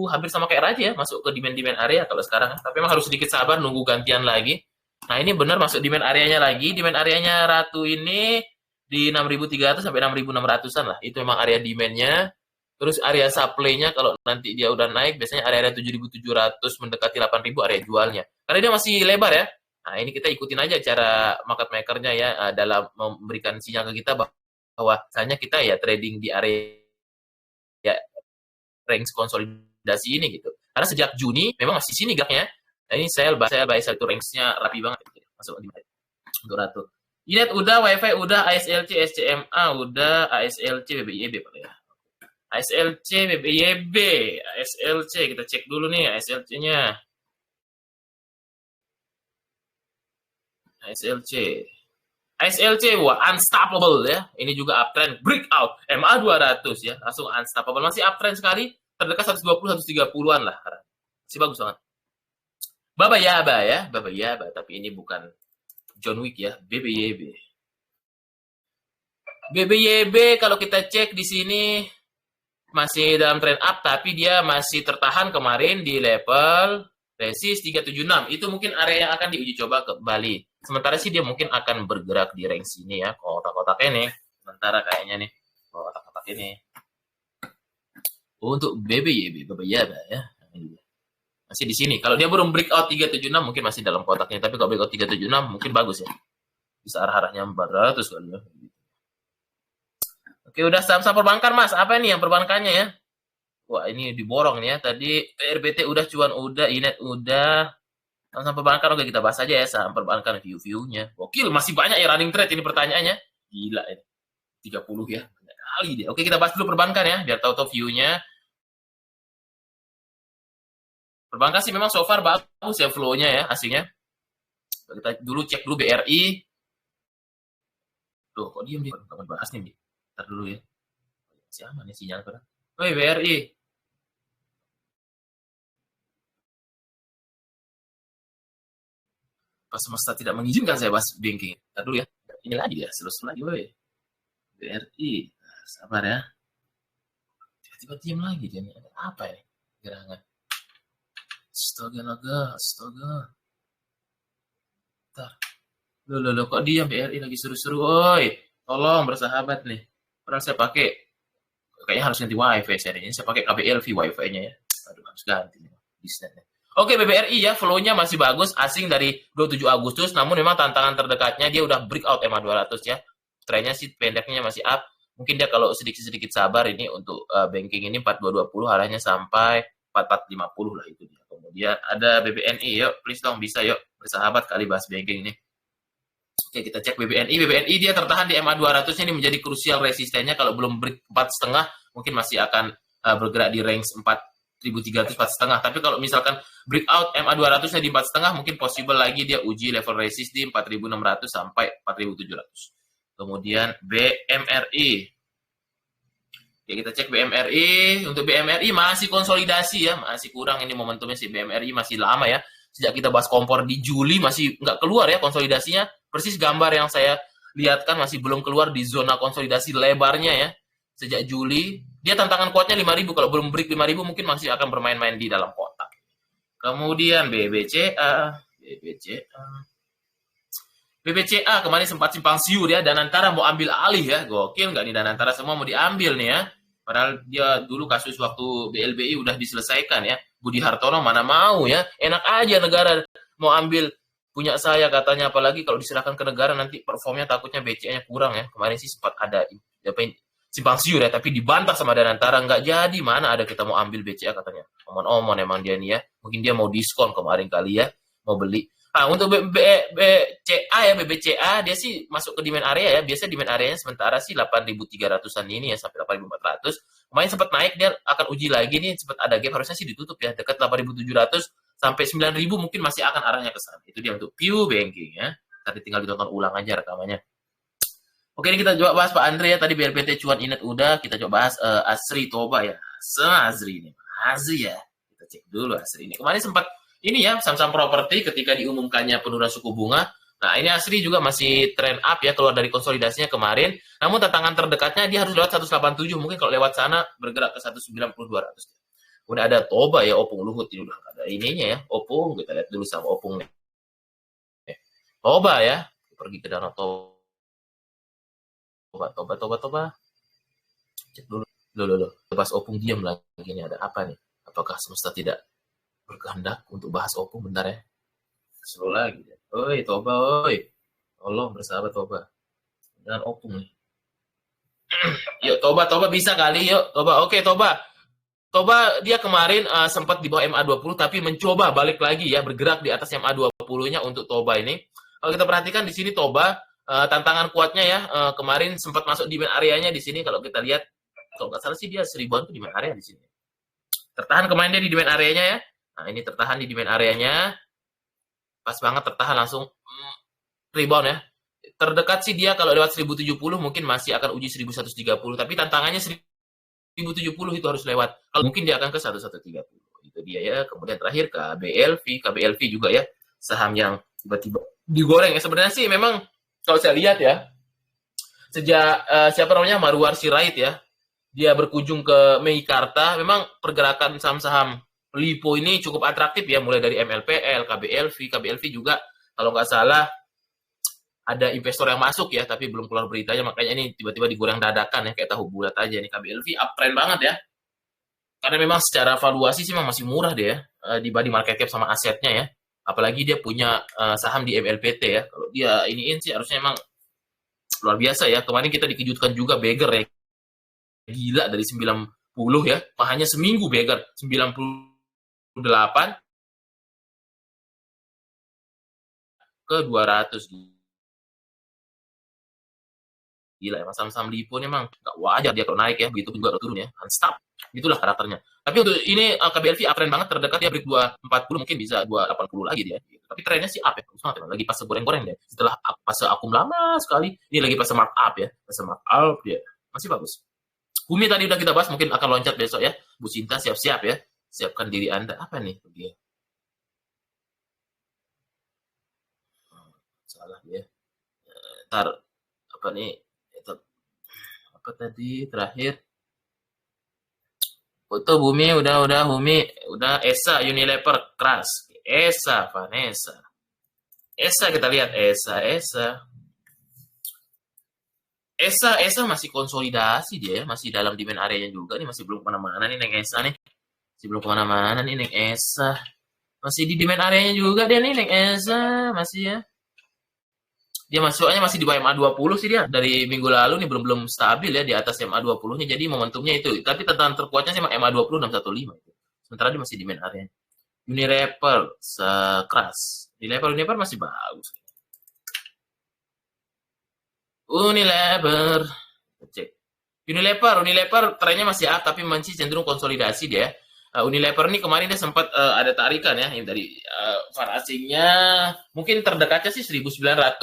hampir sama kayak Raja ya, masuk ke demand area kalau sekarang. Tapi memang harus sedikit sabar nunggu gantian lagi. Nah, ini benar masuk demand areanya lagi. Demand areanya Ratu ini di 6.300 sampai 6.600-an lah. Itu memang area demand-nya. Terus area supply-nya kalau nanti dia udah naik biasanya area 7.700 mendekati 8.000 area jualnya. Karena dia masih lebar ya. Nah, ini kita ikutin aja cara market maker-nya ya dalam memberikan sinyal ke kita bahwa misalnya kita ya trading di area ya range konsolidasi ini gitu. Karena sejak Juni memang masih sini gaknya. Nah, ini saya buy satu range-nya rapi banget gitu. Masuk di untuk Ratu. Inet udah, WiFi udah, ASLC, SCMA udah, ASLC, BBIB Pak ya. ASLC, BBIB, ASLC kita cek dulu nih ASLC-nya. ASLC wah unstoppable ya. Ini juga uptrend breakout MA200 ya. Langsung unstoppable. Masih uptrend sekali. Terdekat 120 130-an lah. Masih bagus banget. Baba Yaba ya. Baba Yaba. Tapi ini bukan John Wick ya. BBYB. BBYB kalau kita cek di sini masih dalam trend up. Tapi dia masih tertahan kemarin di level resist 376. Itu mungkin area yang akan diuji coba kembali. Sementara sih dia mungkin akan bergerak di range ini ya, kotak-kotak ini. Sementara kayaknya nih, kotak-kotak ini. Untuk BBYB ya. Masih di sini. Kalau dia belum breakout 376 mungkin masih dalam kotaknya. Tapi kalau breakout 376 mungkin bagus ya. Bisa arah-arahnya 400 kali ya. Oke, udah saham-saham perbankan, Mas. Apa nih yang perbankannya ya? Wah, ini diborong nih ya. Tadi RBT udah, cuan udah, Inet udah. Saham perbankan, oke kita bahas aja ya saham perbankan view-nya. Gokil, masih banyak ya running trade ini pertanyaannya. Gila ini. 30 ya. Banyak kali dia. Oke, kita bahas dulu perbankan ya, biar tahu-tahu view-nya. Perbankan sih memang so far bagus ya flow-nya ya, aslinya. Kita dulu cek dulu BRI. Tuh, kok diem dia? Kapan bahas nih, ntar dulu ya. Siapa nih sinyal pada? Woi, BRI. Pas semesta tidak mengizinkan saya bahas banking. Ntar dulu ya. Ini lagi dia, selesai lagi, woi. BRI. Sabar ya. Tiba-tiba diem lagi dia nih. Ada apa ya? Gerangan. Astaga naga, astaga. Ntar. Loh, kok diam BRI lagi seru-seru, woi. Tolong bersahabat nih. Padahal saya pakai, kayaknya harus ganti wifi saya ini. Saya pakai KBLV wifi-nya ya. Aduh, harus ganti nih. Bisnisnya. Oke, BBRI ya, flow-nya masih bagus, asing dari 27 Agustus, namun memang tantangan terdekatnya dia udah breakout MA200 ya. Trennya sih pendeknya masih up. Mungkin dia kalau sedikit-sedikit sabar ini untuk banking ini 4220 arahnya sampai 4450 lah itu dia. Kemudian ada BBNI, yuk please dong bisa yuk bersahabat kali bahas banking ini. Oke, kita cek BBNI. BBNI dia tertahan di MA200 ini menjadi krusial resistennya, kalau belum break 4,5 mungkin masih akan bergerak di range 4.300 4,5. Tapi kalau misalkan breakout MA200-nya di 4,5 mungkin possible lagi dia uji level resist di 4.600 sampai 4.700. Kemudian BMRI. Oke, kita cek BMRI. Untuk BMRI masih konsolidasi ya, masih kurang ini momentumnya sih. BMRI masih lama ya. Sejak kita bahas kompor di Juli masih nggak keluar ya konsolidasinya. Persis gambar yang saya lihatkan masih belum keluar di zona konsolidasi lebarnya ya. Sejak Juli, dia tantangan kuatnya 5.000. Kalau belum break 5.000 mungkin masih akan bermain-main di dalam kotak. Kemudian BBCA kemarin sempat simpang siur ya, Danantara mau ambil alih ya. Gokil nggak nih Danantara, semua mau diambil nih ya. Padahal dia dulu kasus waktu BLBI udah diselesaikan ya. Budi Hartono mana mau ya. Enak aja negara mau ambil punya saya katanya, apalagi kalau diserahkan ke negara nanti performnya takutnya BCA-nya kurang ya. Kemarin sih sempat ada simpang siur ya, tapi dibantah sama Danantara, nggak jadi, mana ada kita mau ambil BCA katanya. Omon-omon emang dia nih ya. Mungkin dia mau diskon kemarin kali ya, mau beli. Nah, untuk BBCA dia sih masuk ke demand area ya. Biasanya demand areanya sementara sih 8.300-an ini ya sampai 8.400. Kemarin sempat naik, dia akan uji lagi nih, sempat ada gap, harusnya sih ditutup ya dekat 8.700 sampai 9.000 mungkin masih akan arahnya ke sana. Itu dia untuk view banking ya. Tadi tinggal ditonton ulang aja rekamannya. Oke, ini kita coba bahas Pak Andre ya. Tadi BRPT cuan Inet udah, kita coba bahas Asri Toba ya. Asri ini. Asri ya. Kita cek dulu Asri ini. Kemarin sempat ini ya, saham-saham properti ketika diumumkannya penurunan suku bunga. Nah, ini Asri juga masih trend up ya, keluar dari konsolidasinya kemarin. Namun tantangan terdekatnya dia harus lewat 187. Mungkin kalau lewat sana bergerak ke 190-200. Udah ada Toba ya, Opung Luhut ini udah ada ininya ya. Opung, kita lihat dulu sama Opung nih. Toba ya, pergi ke Danau Toba. Cek dulu. Loh. Bahas Opung diam lagi. Ini ada apa nih? Apakah semesta tidak berkehendak untuk bahas Opung? Bentar ya. Seru lagi. Oi, Toba, oi. Tolong bersahabat Toba. Dengan Opung nih. Yuk, Toba bisa kali. Yuk, Toba. Oke, Toba dia kemarin sempat di bawah MA20 tapi mencoba balik lagi ya, bergerak di atas MA20-nya untuk Toba ini. Kalau kita perhatikan di sini Toba tantangan kuatnya ya, kemarin sempat masuk di demand areanya di sini. Kalau kita lihat, kalau nggak salah sih dia 1000-an tuh demand area di sini. Tertahan kemarin dia di demand areanya ya. Nah, ini tertahan di demand areanya. Pas banget tertahan langsung rebound ya. Terdekat sih dia kalau lewat 1070 mungkin masih akan uji 1130, tapi tantangannya 1070 itu harus lewat. Kalau mungkin dia akan ke 1130. Itu dia ya. Kemudian terakhir KBLV juga ya. Saham yang tiba-tiba digoreng ya. Sebenarnya sih memang kalau saya lihat ya, sejak siapa namanya Marwar Sirait ya, dia berkunjung ke Meikarta, memang pergerakan saham-saham Lipo ini cukup atraktif ya, mulai dari MLPL, KBLV juga kalau nggak salah ada investor yang masuk ya, tapi belum keluar beritanya, makanya ini tiba-tiba digoreng dadakan ya, kayak tahu bulat aja nih. KBLV uptrend banget ya, karena memang secara valuasi sih memang masih murah deh ya, dibanding market cap sama asetnya ya, apalagi dia punya saham di MLPT ya. Kalau dia iniin sih harusnya emang luar biasa ya. Kemarin kita dikejutkan juga Beger ya, gila dari 90 ya, hanya seminggu beggar 98 ke 200. Gila ya, saham-saham Lipo ini emang nggak wajar dia kalau naik ya, begitu juga kalau turun ya, unstop. Itulah karakternya. Tapi untuk ini KBLV uptrend banget, terdekat ya break 240 mungkin bisa 280 lagi dia. Tapi trennya sih up ya, bagus banget. Lagi pas goreng-goreng deh. Setelah fase akum lama sekali, ini lagi pas mark up ya. Pas mark up dia masih bagus. Bumi tadi udah kita bahas, mungkin akan loncat besok ya. Bu Cinta siap-siap ya. Siapkan diri Anda. Apa nih dia? Salah dia. Ntar apa nih? Apa tadi terakhir? Foto Bumi udah Bumi udah Esa Unilever keras. Esa Vanessa. Esa kita lihat Esa masih konsolidasi dia, masih dalam demand area juga nih, masih belum kemana-mana nih Neng Esa nih. Masih belum kemana-mana nih Neng Esa. Masih di demand areanya juga dia nih Neng Esa, masih ya. Dia masuknya masih di bawah MA20 sih dia. Dari minggu lalu nih belum stabil ya di atas MA20-nya. Jadi momentumnya itu. Tapi tantangan terkuatnya sih MA20 615 itu. Sementara dia masih di demand area. Unilever sekeras. Unilever masih bagus. Unilever. Cek. Unilever trennya masih up tapi masih cenderung konsolidasi dia. Unilever nih kemarin dia sempat ada tarikan ya dari VAR asingnya. Mungkin terdekatnya sih 1915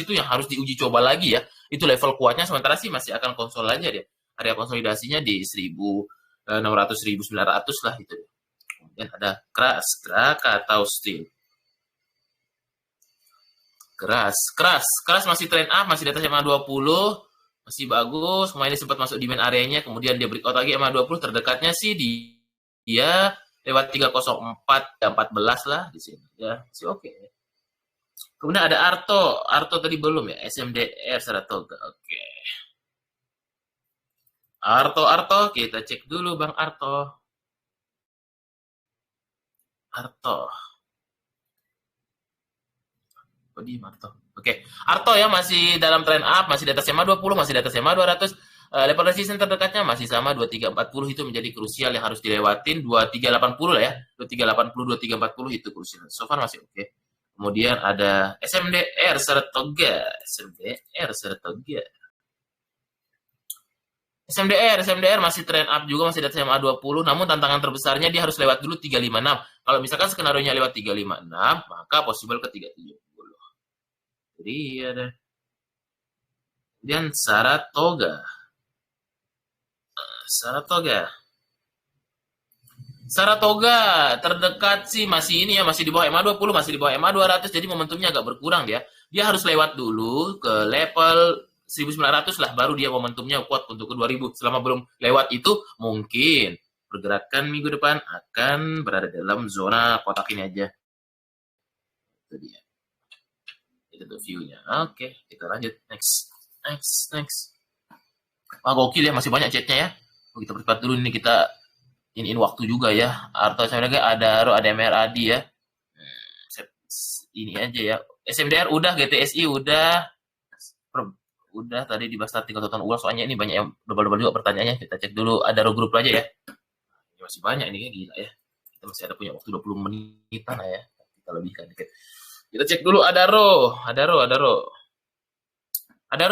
itu yang harus diuji coba lagi ya. Itu level kuatnya, sementara sih masih akan konsol aja dia. Area konsolidasinya di 1600 1900 lah itu. Kemudian ada Krakatau Steel. Keras masih trend up, masih di atas MA20, masih bagus. Kemarin dia sempat masuk demand areanya, kemudian dia breakout lagi MA20, terdekatnya sih dia lewat 304 dan 14 lah di sini ya, masih oke. Kemudian ada Arto tadi belum ya, SMDR Saratoga. Oke. Arto kita cek dulu Bang Arto. Oke. Arto ya masih dalam trend up, masih di atas MA20, masih di atas MA200. Level resistance terdekatnya masih sama 2340, itu menjadi krusial yang harus dilewatin. 2380 lah ya. 2380, 2340 itu krusial. So far masih oke. Kemudian ada SMDR Saratoga. SMDR masih trend up juga, masih di atas MA20, namun tantangan terbesarnya dia harus lewat dulu 356. Kalau misalkan skenario-nya lewat 356, maka possible ke 370. Jadi ada. Kemudian Saratoga terdekat sih masih ini ya, masih di bawah MA20, masih di bawah MA200, jadi momentumnya agak berkurang dia. Dia harus lewat dulu ke level 1900 lah, baru dia momentumnya kuat untuk ke 2000. Selama belum lewat itu, mungkin pergerakan minggu depan akan berada dalam zona kotak ini aja. Itu dia. Itu tuh view-nya. Oke, kita lanjut. Next. Wah, gokil ya, masih banyak chatnya ya. Kita bercepat dulu nih, kita in waktu juga ya. Arto SMDR ada MRAD ya. Ini aja ya. SMDR udah, GTSI udah tadi dibahas, tinggal tonton ulang, soalnya ini banyak yang double juga pertanyaannya. Kita cek dulu Adaro Group aja ya. Ini masih banyak ini, gila ya. Kita masih ada punya waktu 20 menitan lah ya. Kita lebihkan dikit. Kita cek dulu Adaro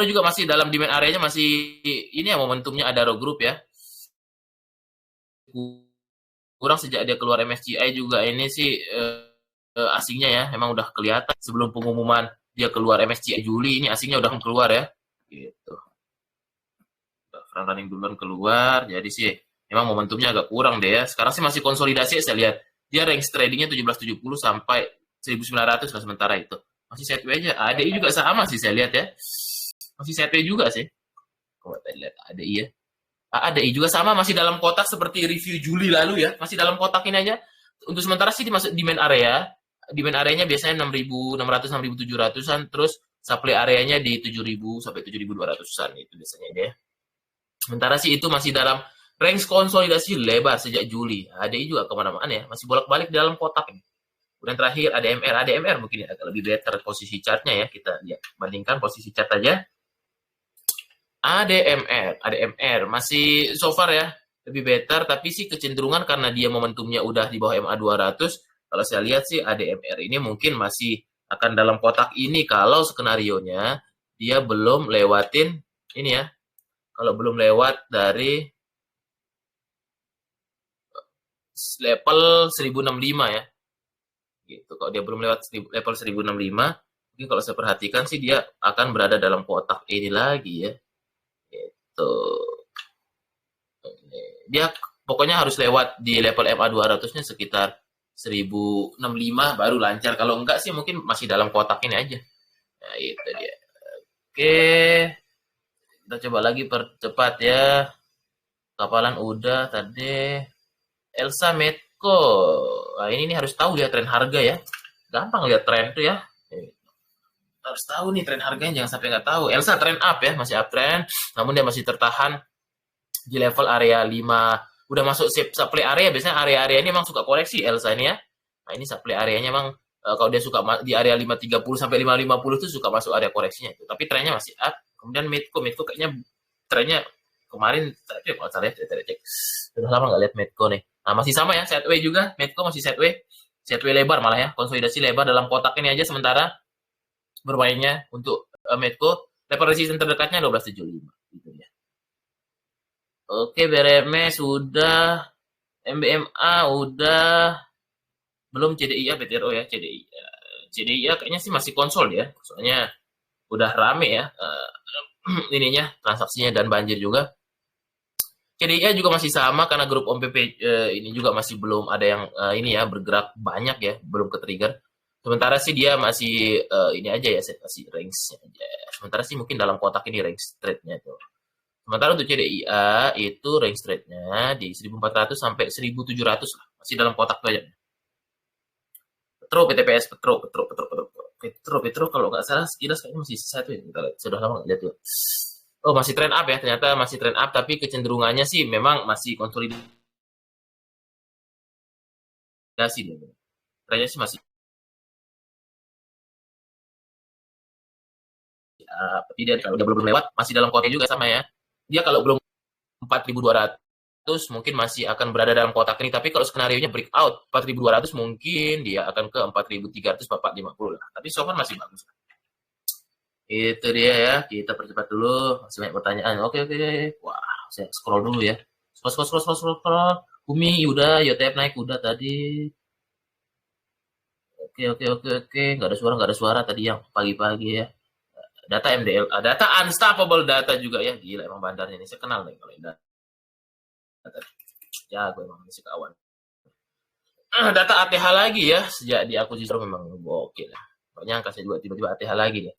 juga masih dalam demand areanya, masih ini ya momentumnya Adaro Group ya. Kurang sejak dia keluar MSCI juga ini sih asingnya ya, emang udah kelihatan sebelum pengumuman dia keluar MSCI Juli, ini asingnya udah keluar ya. Gitu. Front running duluan keluar, jadi sih memang momentumnya agak kurang deh ya. Sekarang sih masih konsolidasi, saya lihat dia range tradingnya 1770 sampai 1900 lah sementara itu. Masih sideways aja. ADI juga sama sih saya lihat ya. Masih sideways juga sih. Kalau kita lihat ADI ya. ADI juga sama, masih dalam kotak seperti review Juli lalu ya. Masih dalam kotak ini aja. Untuk sementara sih dimasuk demand area. Demand areanya biasanya 6.600 6.700-an, terus supply areanya di 7.000 sampai 7.200-an itu biasanya dia. Sementara sih itu masih dalam range konsolidasi lebar sejak Juli. ADI juga kemana-mana ya, masih bolak-balik di dalam kotak ini. Kemudian terakhir ADMR mungkin agak lebih better posisi chartnya ya, kita lihat bandingkan posisi chart aja. ADMR masih so far ya lebih better, tapi sih kecenderungan karena dia momentumnya udah di bawah MA 200. Kalau saya lihat sih ADMR ini mungkin masih akan dalam kotak ini kalau skenarionya dia belum lewatin ini ya. Kalau belum lewat dari level 1065 ya. Gitu. Kalau dia belum lewat level 1065, mungkin kalau saya perhatikan sih dia akan berada dalam kotak ini lagi ya. Gitu. Dia pokoknya harus lewat di level MA 200-nya sekitar 1065 baru lancar. Kalau enggak sih mungkin masih dalam kotak ini aja. Nah, itu dia. Oke, kita coba lagi percepat ya. Kapalan udah tadi. Elsa Medco. Nah, ini harus tahu ya tren harga ya. Gampang lihat tren tuh ya. Harus tahu nih tren harganya, jangan sampai nggak tahu. Elsa tren up ya, masih uptrend, namun dia masih tertahan di level area 5. Udah masuk supply area, biasanya area-area ini memang suka koreksi Elsa ini ya. Nah, ini supply areanya memang kalau dia suka di area 530 sampai 550 itu suka masuk area koreksinya itu. Tapi trennya masih up. Kemudian Medco kayaknya trennya kemarin tapi kalau saya lihat saya cek. Sudah lama nggak lihat Medco nih. Nah, masih sama ya, sideways juga. Medco masih sideways. Sideways lebar malah ya. Konsolidasi lebar dalam kotak ini aja sementara bermainnya untuk Medco. Level resistance terdekatnya 1275 gitu ya. Oke, BRME sudah, MBMA udah, belum CDIA BTRO ya, CDIA. CDIA kayaknya sih masih konsol ya, soalnya udah rame ya ininya, transaksinya dan banjir juga. CDIA juga masih sama karena grup Om PP ini juga masih belum ada yang ini ya bergerak banyak ya, belum ke trigger. Sementara sih dia masih ini aja ya, masih range aja. Sementara sih mungkin dalam kotak ini range trade-nya tuh. Sementara untuk CDIA itu range trade-nya di 1400 sampai 1700 lah. Masih dalam kotak tuh aja. PTPS, Petro, kalau nggak salah sekilas kayaknya masih satu ya. Kita lihat, sudah lama nggak lihat tuh. Oh, masih trend up ya. Ternyata masih trend up, tapi kecenderungannya sih memang masih konsolidasi. Trennya sih masih tapi dia kalau udah belum lewat, masih dalam kotak juga sama ya. Dia kalau belum 4.200 mungkin masih akan berada dalam kotak ini, tapi kalau skenario nya breakout 4.200 mungkin dia akan ke 4.300 450 lah, tapi so far masih bagus. Itu dia ya, kita percepat dulu, masih banyak pertanyaan. Oke, wah saya scroll dulu ya, scroll. Bumi udah, YTF naik udah tadi. Oke, nggak ada suara tadi yang pagi-pagi ya. Data MDLA, data unstoppable data juga ya, gila emang bandarnya ini, saya kenal nih kalau data jago emang si kawan. Data ATH lagi ya, sejak diakuisisi memang gokil ya. Pokoknya angka saya juga tiba-tiba ATH lagi nih.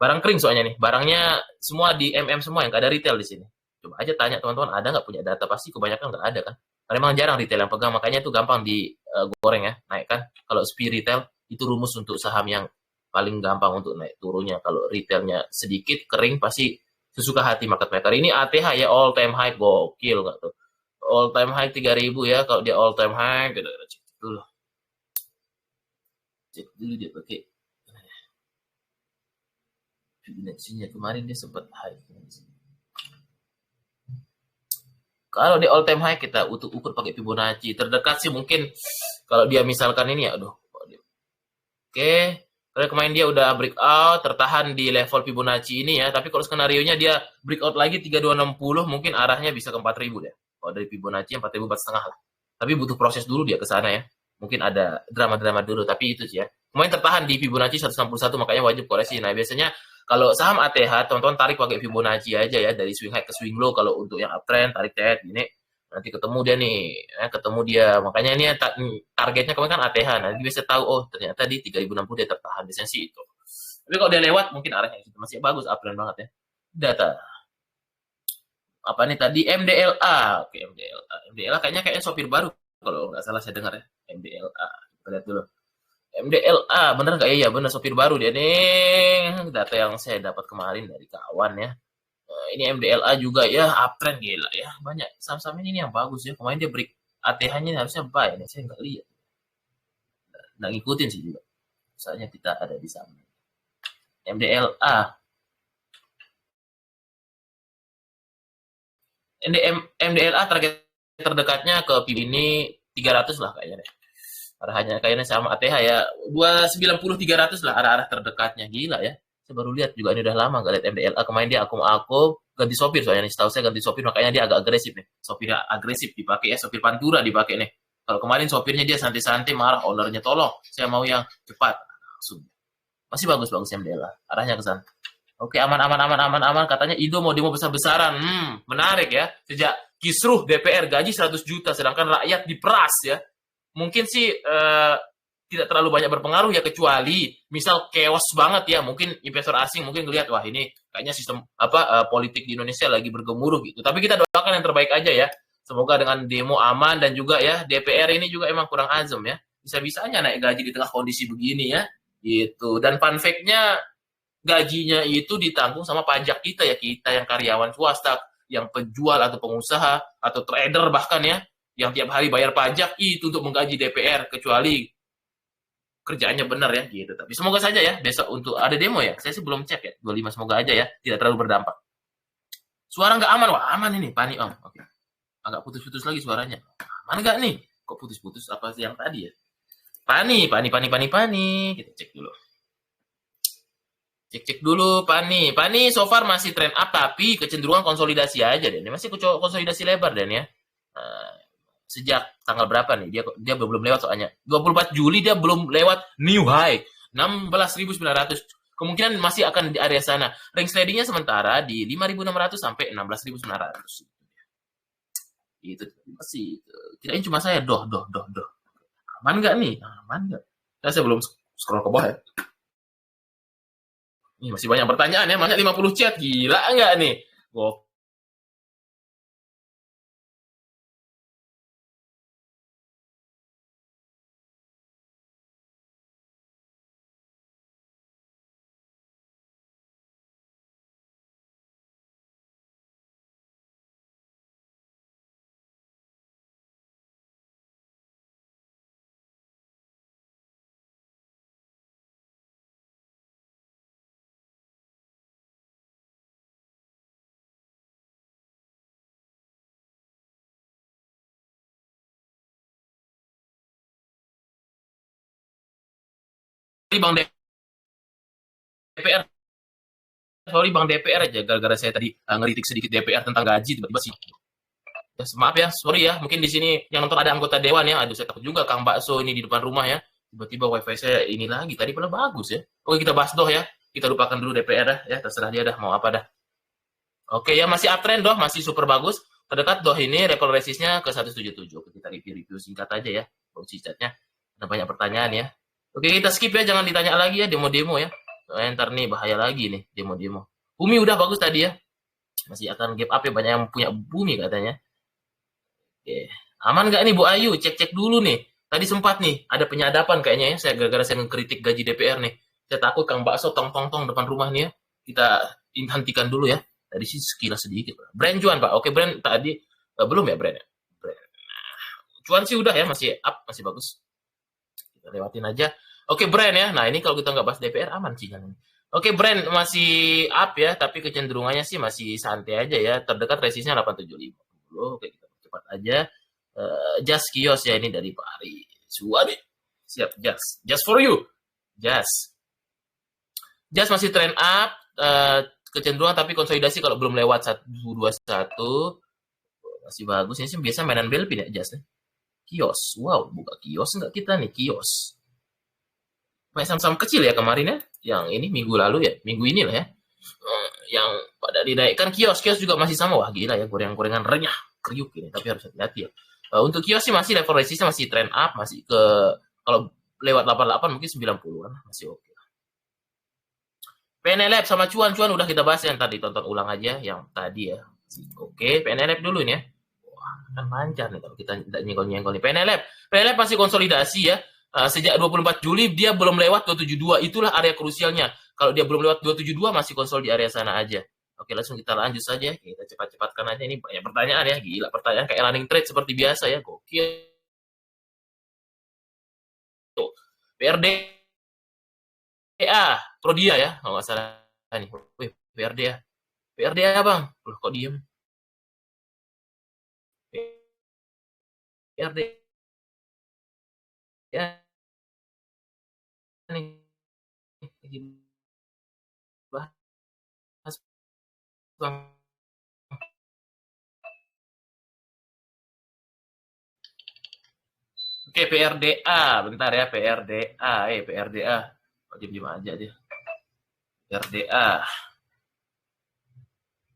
Barang kering soalnya nih, barangnya semua di MM semua yang nggak ada retail di sini. Coba aja tanya teman-teman, ada nggak punya data? Pasti kebanyakan nggak ada kan. Karena memang jarang retail yang pegang, makanya itu gampang digoreng ya, naik kan. Kalau SPI retail, itu rumus untuk saham yang paling gampang untuk naik turunnya. Kalau retailnya sedikit, kering, pasti sesuka hati market maker. Ini ATH ya, all time high, gokil nggak tuh. All time high 3.000 ya, kalau dia all time high, kita cek dulu. Cek dulu dia pakai Fibonacci-nya kemarin dia sempat high. Kalau di all time high kita ukur pakai Fibonacci. Terdekat sih mungkin kalau dia misalkan ini ya, aduh. Oke, karena kemarin dia udah breakout, tertahan di level Fibonacci ini ya. Tapi kalau skenario-nya dia breakout lagi 3260, mungkin arahnya bisa ke 4000 deh. Kalau dari Fibonacci 4000 setengah lah. Tapi butuh proses dulu dia ke sana ya. Mungkin ada drama-drama dulu, tapi itu sih ya. Kemarin tertahan di Fibonacci 161, makanya wajib koreksi. Nah, biasanya kalau saham ATH, teman-teman tarik pakai Fibonacci aja ya, dari swing high ke swing low. Kalau untuk yang uptrend, tarik TED, gini. Nanti ketemu dia nih, ketemu dia. Makanya ini targetnya kemarin kan ATH. Nanti bisa tahu, oh ternyata di 3060 dia tertahan. Biasanya sih itu. Tapi kalau dia lewat, mungkin arahnya itu masih bagus, uptrend banget ya. Data. Apa nih tadi? MDLA. Oke, MDLA. MDLA kayaknya sopir baru. Kalau nggak salah saya dengar ya. MDLA. Kita lihat dulu. MDLA, bener nggak ya? Bener sopir baru dia nih. Data yang saya dapat kemarin dari kawan ya. Ini MDLA juga ya, uptrend gila ya. Banyak saham-saham ini yang bagus ya. Kemarin dia break ATH-nya harusnya buy. Ini saya nggak lihat. Nggak ngikutin sih juga. Misalnya kita ada di sana. MDLA. MDLA target terdekatnya ke PIB ini 300 lah kayaknya deh. Arahannya kayaknya sama ATH ya. 290 300 lah arah-arah terdekatnya. Gila ya. Saya baru lihat juga ini udah lama gak lihat MDLA. Kemarin dia akum-akum ganti sopir soalnya nih. Setahu saya ganti sopir makanya dia agak agresif nih. Sopirnya agresif dipakai ya. Sopir Pantura dipakai nih. Kalau kemarin sopirnya dia santai-santai marah. Ownernya tolong. Saya mau yang cepat. Langsung. Masih bagus-bagus MDLA. Arahnya ke sana. Oke, aman, aman, aman, aman, aman. Katanya Ido mau demo besar-besaran. Menarik ya. Sejak kisruh DPR gaji 100 juta, sedangkan rakyat diperas ya. Mungkin sih tidak terlalu banyak berpengaruh ya, kecuali misal chaos banget ya. Mungkin investor asing mungkin ngelihat, wah ini kayaknya sistem politik di Indonesia lagi bergemuruh gitu. Tapi kita doakan yang terbaik aja ya. Semoga dengan demo aman dan juga ya DPR ini juga emang kurang azam ya. Bisa-bisanya naik gaji di tengah kondisi begini ya. Gitu. Dan fun fact-nya gajinya itu ditanggung sama pajak kita yang karyawan swasta, yang penjual atau pengusaha atau trader bahkan ya, yang tiap hari bayar pajak itu untuk menggaji DPR, kecuali kerjaannya benar ya gitu. Tapi semoga saja ya besok untuk ada demo ya. Saya sih belum cek ya 25, semoga aja ya tidak terlalu berdampak. Suara nggak aman, wah aman ini panik om. Oke. Agak putus-putus lagi suaranya. Aman nggak nih? Kok putus-putus apa sih yang tadi ya? Pani. Kita cek dulu. Cek dulu Pani so far masih trend up tapi kecenderungan konsolidasi aja deh. Masih konsolidasi lebar dan ya. Sejak tanggal berapa nih? Dia belum lewat soalnya. 24 Juli dia belum lewat new high 16.900. Kemungkinan masih akan di area sana. Range tradingnya sementara di 5.600 sampai 16.900. Itu masih kirain cuma saya doh. Aman nggak nih? Aman nggak? Saya belum scroll ke bawah ya. Ini masih banyak pertanyaan ya, banyak 50 chat, gila nggak nih? Bang DPR, sorry Bang DPR aja, gara-gara saya tadi ngeritik sedikit DPR tentang gaji, tiba-tiba sih. Ya, maaf ya, sorry ya, mungkin di sini yang nonton ada anggota dewan ya, aduh saya takut juga Kang Bakso ini di depan rumah ya, tiba-tiba wifi saya ini lagi, tadi padahal bagus ya. Oke kita bahas doh ya, kita lupakan dulu DPR dah, ya terserah dia dah mau apa dah. Oke ya, masih uptrend doh, masih super bagus. Terdekat doh ini level resistnya ke 177. Oke, kita review singkat aja ya. Fungsi chatnya. Ada banyak pertanyaan ya. Oke, kita skip ya, jangan ditanya lagi ya demo-demo ya. Ntar nih bahaya lagi nih demo-demo. Bumi udah bagus tadi ya. Masih akan gap up ya, banyak yang punya bumi katanya. Oke. Aman nggak nih Bu Ayu? Cek-cek dulu nih. Tadi sempat nih ada penyadapan kayaknya ya. Saya gara-gara saya mengkritik gaji DPR nih. Saya takut Kang Bakso tong-tong-tong depan rumah nih ya. Kita hentikan dulu ya. Tadi sih sekilas sedikit. Brand Juan Pak. Oke brand tadi belum ya brand. Cuan sih udah ya, masih up, masih bagus. Kita lewatin aja. Oke brand ya. Nah ini kalau kita nggak bahas DPR aman sih jangan. Oke brand masih up ya, tapi kecenderungannya sih masih santai aja ya. Terdekat resistnya 875. Oke kita cepat aja. Just kios ya ini dari Pak Ari Suwadi. Siap just for you. Just masih trend up. Kecenderungan tapi konsolidasi kalau belum lewat 121 masih bagus. Ini sih biasa mainan Belpin ya Just. Kios. Wow, buka kios nggak kita nih kios. Main saham-saham kecil ya kemarin ya. Yang ini minggu lalu ya. Minggu ini lah ya. Yang pada dinaikkan kios juga masih sama. Wah gila ya, gorengan-gorengan renyah. Kriuk ini. Tapi harus hati-hati ya. Untuk kios sih masih level resistnya masih trend up. Masih ke, kalau lewat 88 mungkin 90-an. Masih oke. PNLab sama cuan udah kita bahas yang tadi. Tonton ulang aja yang tadi ya. Oke, PNLab dulu ini ya. Wah, kan lancar nih kalau kita tidak nyenggol-nyenggol nih. PNLab masih konsolidasi ya. Sejak 24 Juli dia belum lewat 272. Itulah area krusialnya. Kalau dia belum lewat 272 masih konsol di area sana aja. Oke, langsung kita lanjut saja. Kita cepat-cepatkan aja. Ini banyak pertanyaan ya. Gila, pertanyaan kayak running trade seperti biasa ya. Gokil. Tuh, PRDA, Prodia ya. Kalau nggak salah nih. Wih, PRDA. PRDA bang. Loh, kok diem? PRDA nih dibahas Bang. Oke, PRDA, bentar ya, PRDA, PRDA. Oh, diem aja dia. PRDA.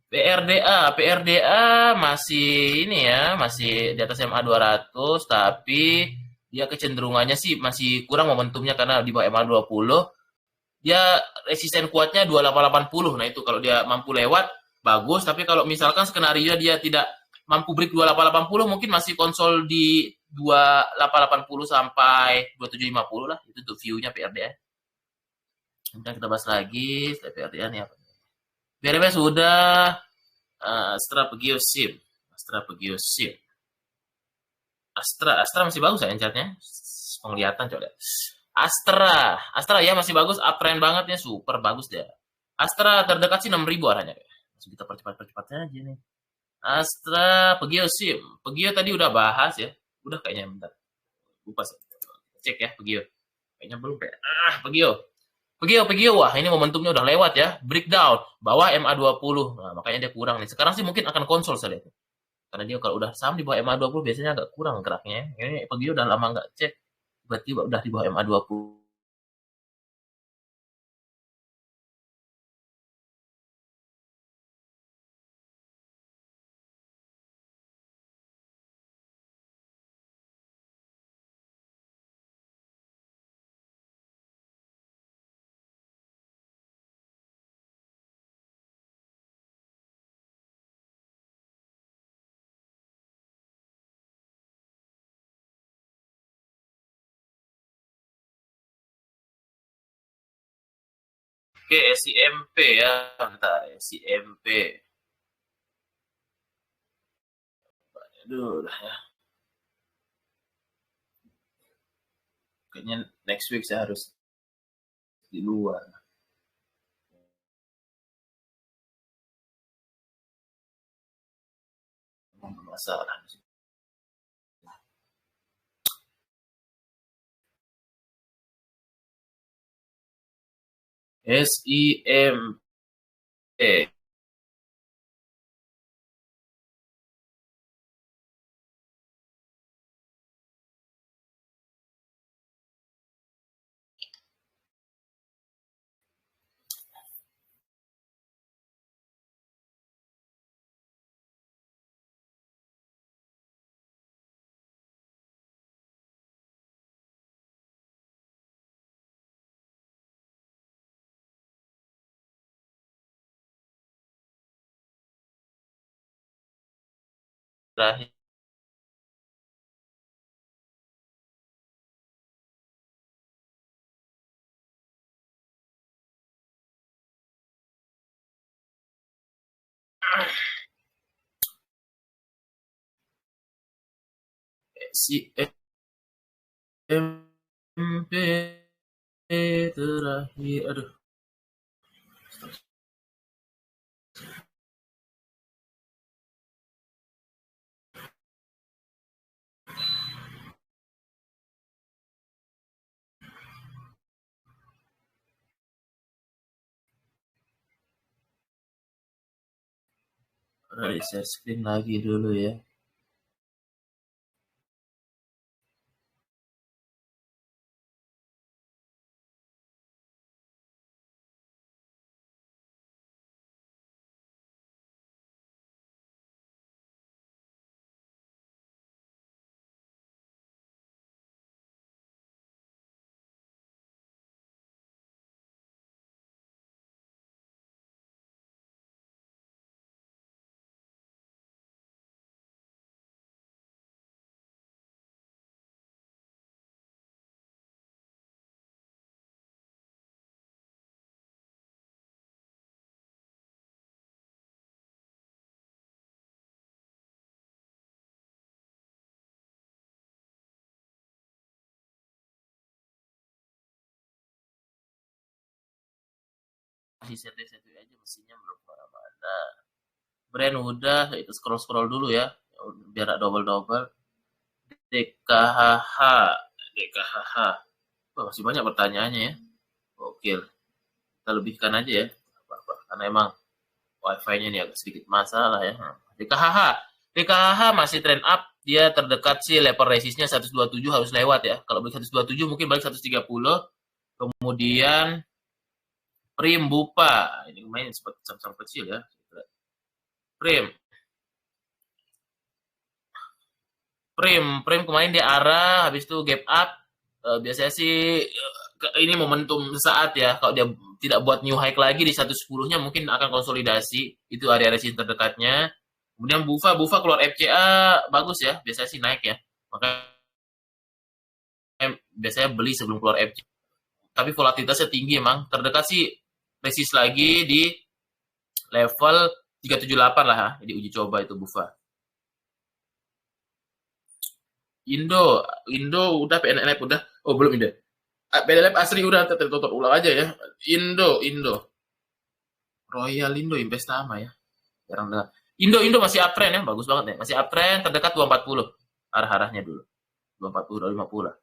PRDA masih ini ya, masih di atas MA 200, tapi dia kecenderungannya sih masih kurang momentumnya karena di bawah MA 20. Dia resisten kuatnya 2880. Nah, itu kalau dia mampu lewat bagus, tapi kalau misalkan skenario dia tidak mampu break 2880 mungkin masih konsol di 2880 sampai 2750 lah. Itu tuh view-nya PRDA. Kemudian kita bahas lagi PRDA nih apa? BRB sudah Astra Pegio SIM. Astra Pegio SIM. Astra masih bagus ya chartnya. Penglihatan coba. Astra ya masih bagus, uptrend banget ya, super bagus deh. Astra terdekat sih 6.000 arahnya. Masih kita percepat-percepatnya aja nih. Astra Pegio SIM. Pegio tadi udah bahas ya. Udah kayaknya bentar. Lupa sih. Cek ya Pegio. Kayaknya belum kayak. Pegio. Pegio, wah ini momentumnya udah lewat ya. Breakdown, bawah MA20. Nah, makanya dia kurang nih. Sekarang sih mungkin akan konsol saya lihat. Karena dia kalau udah saham di bawah MA20 biasanya agak kurang geraknya. Ini Pegio udah lama nggak cek. Tiba-tiba udah di bawah MA20. Oke, SIMP ya. Bentar, SIMP. Aduh, ya. Kayaknya next week saya harus di luar. Masalah. SIMP. Terakhir. SIMP terakhir. Aduh. Share screen lagi dulu ya. Di setting aja mesinnya belum kemana-mana. Brand udah, itu scroll-scroll dulu ya. Biar double-double. DKHH, DKHH. Wah, masih banyak pertanyaannya ya. Oke, kita lebihkan aja ya. Apa-apa. Karena emang wifi-nya ini agak sedikit masalah ya. DKHH, DKHH masih trend up. Dia terdekat sih level resistnya 127 harus lewat ya. Kalau balik 127 mungkin balik 130. Kemudian Prim Bupa. Ini main seperti sama-sama kecil ya. Prim. Prim kemarin di arah, habis itu gap up. Biasanya sih ini momentum saat ya. Kalau dia tidak buat new high lagi di 110-nya mungkin akan konsolidasi. Itu area resistance terdekatnya. Kemudian Bufa keluar FCA bagus ya. Biasanya sih naik ya. Makanya biasanya beli sebelum keluar FCA. Tapi volatilitasnya tinggi emang. Terdekat sih resist lagi di level 378 lah ya. Jadi uji coba itu Bufa. Indo udah PNLF udah. Oh belum Indo. PNLF asli udah tertutup ulang aja ya. Indo. Royal Indo Investama ya. Jarang dengar. Indo masih uptrend ya, bagus banget ya. Masih uptrend terdekat 240. Arah-arahnya dulu. 240, 250 lah.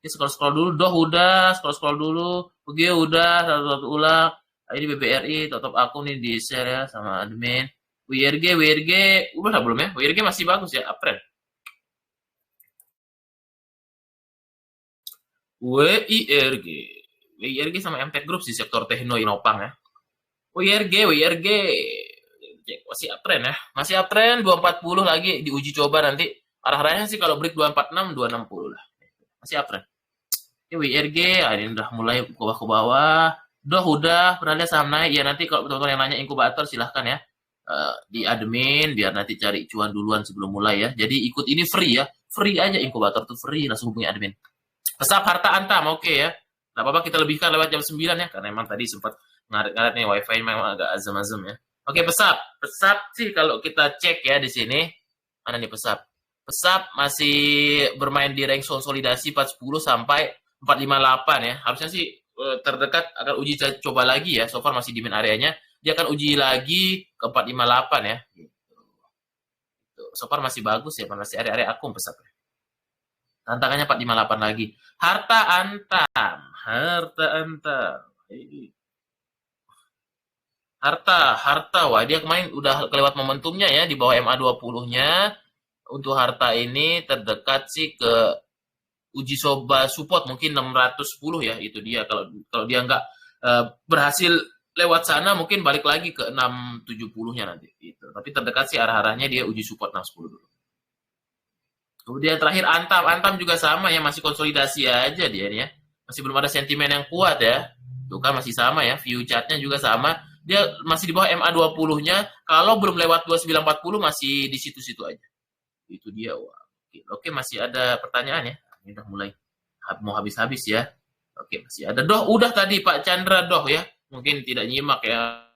Ini scroll dulu, doh udah, scroll dulu. UG udah, satu ulang. Ini BBRI, tutup akun nih di share ya sama admin. WRG, udah belum ya? WRG masih bagus ya, uptrend. WIRG sama MTech Group di sektor tekno inopang ya. WIRG masih uptrend ya. Masih uptrend 240 lagi diuji coba nanti. Arah-arahnya sih kalau break 246 260 lah. Masih uptrend. Ini WIRG ini udah mulai ke bawah. Doh udah pernah lihat saham naik ya, nanti kalau teman-teman yang nanya inkubator silahkan ya. Di admin biar nanti cari cuan duluan sebelum mulai ya. Jadi ikut ini free ya. Free aja inkubator tuh free, langsung hubungi admin. Pesap harta antam, oke ya. Nggak apa-apa kita lebihkan lewat jam 9 ya, karena emang tadi sempat ngaret-ngaret nih wifi memang agak azam-azam ya. Oke, pesap. Pesap sih kalau kita cek ya di sini. Mana nih pesap? Pesap masih bermain di range konsolidasi 410 sampai 458 ya. Harusnya sih terdekat akan uji coba lagi ya. So far masih di main areanya. Dia akan uji lagi ke 458 ya. So far masih bagus ya, masih area-area akum pesap ya. Tantangannya 458 lagi. Harta Antam. Harta. Wah, dia kemarin udah kelewat momentumnya ya di bawah MA20-nya. Untuk harta ini terdekat sih ke uji coba support mungkin 610 ya, itu dia. Kalau dia nggak berhasil lewat sana mungkin balik lagi ke 670-nya nanti gitu. Tapi terdekat sih arah-arahnya dia uji support 610 dulu. Kemudian terakhir Antam juga sama ya, masih konsolidasi aja dia ya. Masih belum ada sentimen yang kuat ya. Tuh kan masih sama ya, view chartnya juga sama. Dia masih di bawah MA20-nya. Kalau belum lewat 2940 masih di situ-situ aja. Itu dia. Wah. Oke, masih ada pertanyaan ya. Ini udah mulai mau habis-habis ya. Oke, masih ada. Doh, udah tadi Pak Chandra doh ya. Mungkin tidak nyimak ya.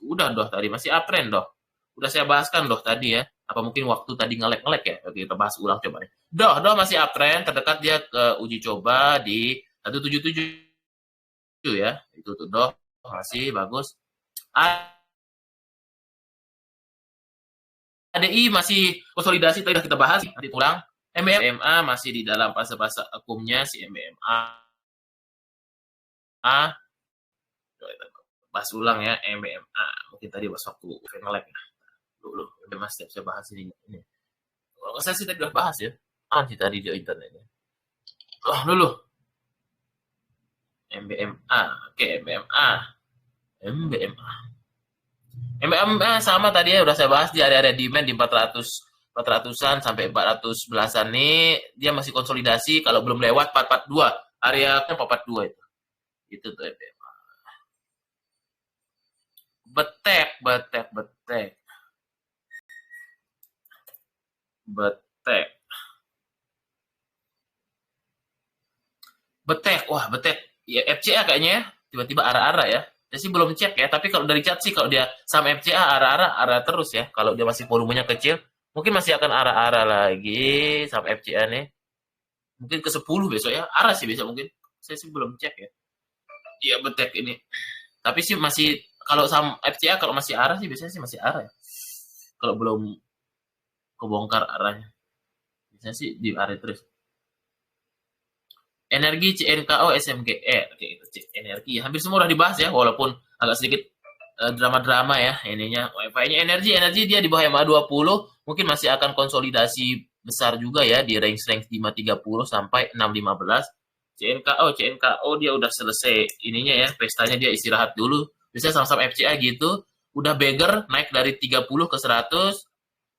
Udah doh tadi, masih uptrend doh. Udah saya bahaskan doh tadi ya. Apa mungkin waktu tadi ngelek-ngelek ya? Oke, kita bahas ulang coba nih. Doh masih uptrend, terdekat dia ke uji coba di 177 ya. Itu tuh doh masih bagus. ADI masih konsolidasi tadi kita bahas, nanti tulang. MBMA masih di dalam fase-fase akumnya si MBMA. Bahas ulang ya MBMA. Mungkin tadi pas waktu ngelek ya. Dulu udah mas saya bahas ini. Kalau saya sih tadi udah bahas ya. Sih tadi di internetnya. Dulu. MBMA. Oke, MBMA sama tadi ya udah saya bahas di area-area demand di 400-an sampai 400 belasan nih, dia masih konsolidasi kalau belum lewat 442. Area 442 itu. Itu tuh MBMA. Betek. Wah, betek. Ya FCA kayaknya ya. Tiba-tiba arah-arah ya. Saya sih belum cek ya, tapi kalau dari chat sih kalau dia sama FCA arah terus ya. Kalau dia masih volumenya kecil, mungkin masih akan arah-arah lagi sama FCA nih. Mungkin ke 10 besok ya. Arah sih besok mungkin. Saya sih belum cek ya. Iya betek ini. Tapi sih masih kalau sama FCA kalau masih arah sih biasanya sih masih arah ya. Kalau belum kebongkar arahnya. Saya sih di area terus. Energi CNKO SMGR, oke itu energi. Hampir semua udah dibahas ya, walaupun agak sedikit drama-drama ya ininya. Wifi-nya energi dia di bawah MA20 mungkin masih akan konsolidasi besar juga ya di range 530 sampai 615. CNKO dia udah selesai ininya ya, pestanya dia istirahat dulu. Biasanya sama-sama FCA gitu, udah beggar naik dari 30 ke 100.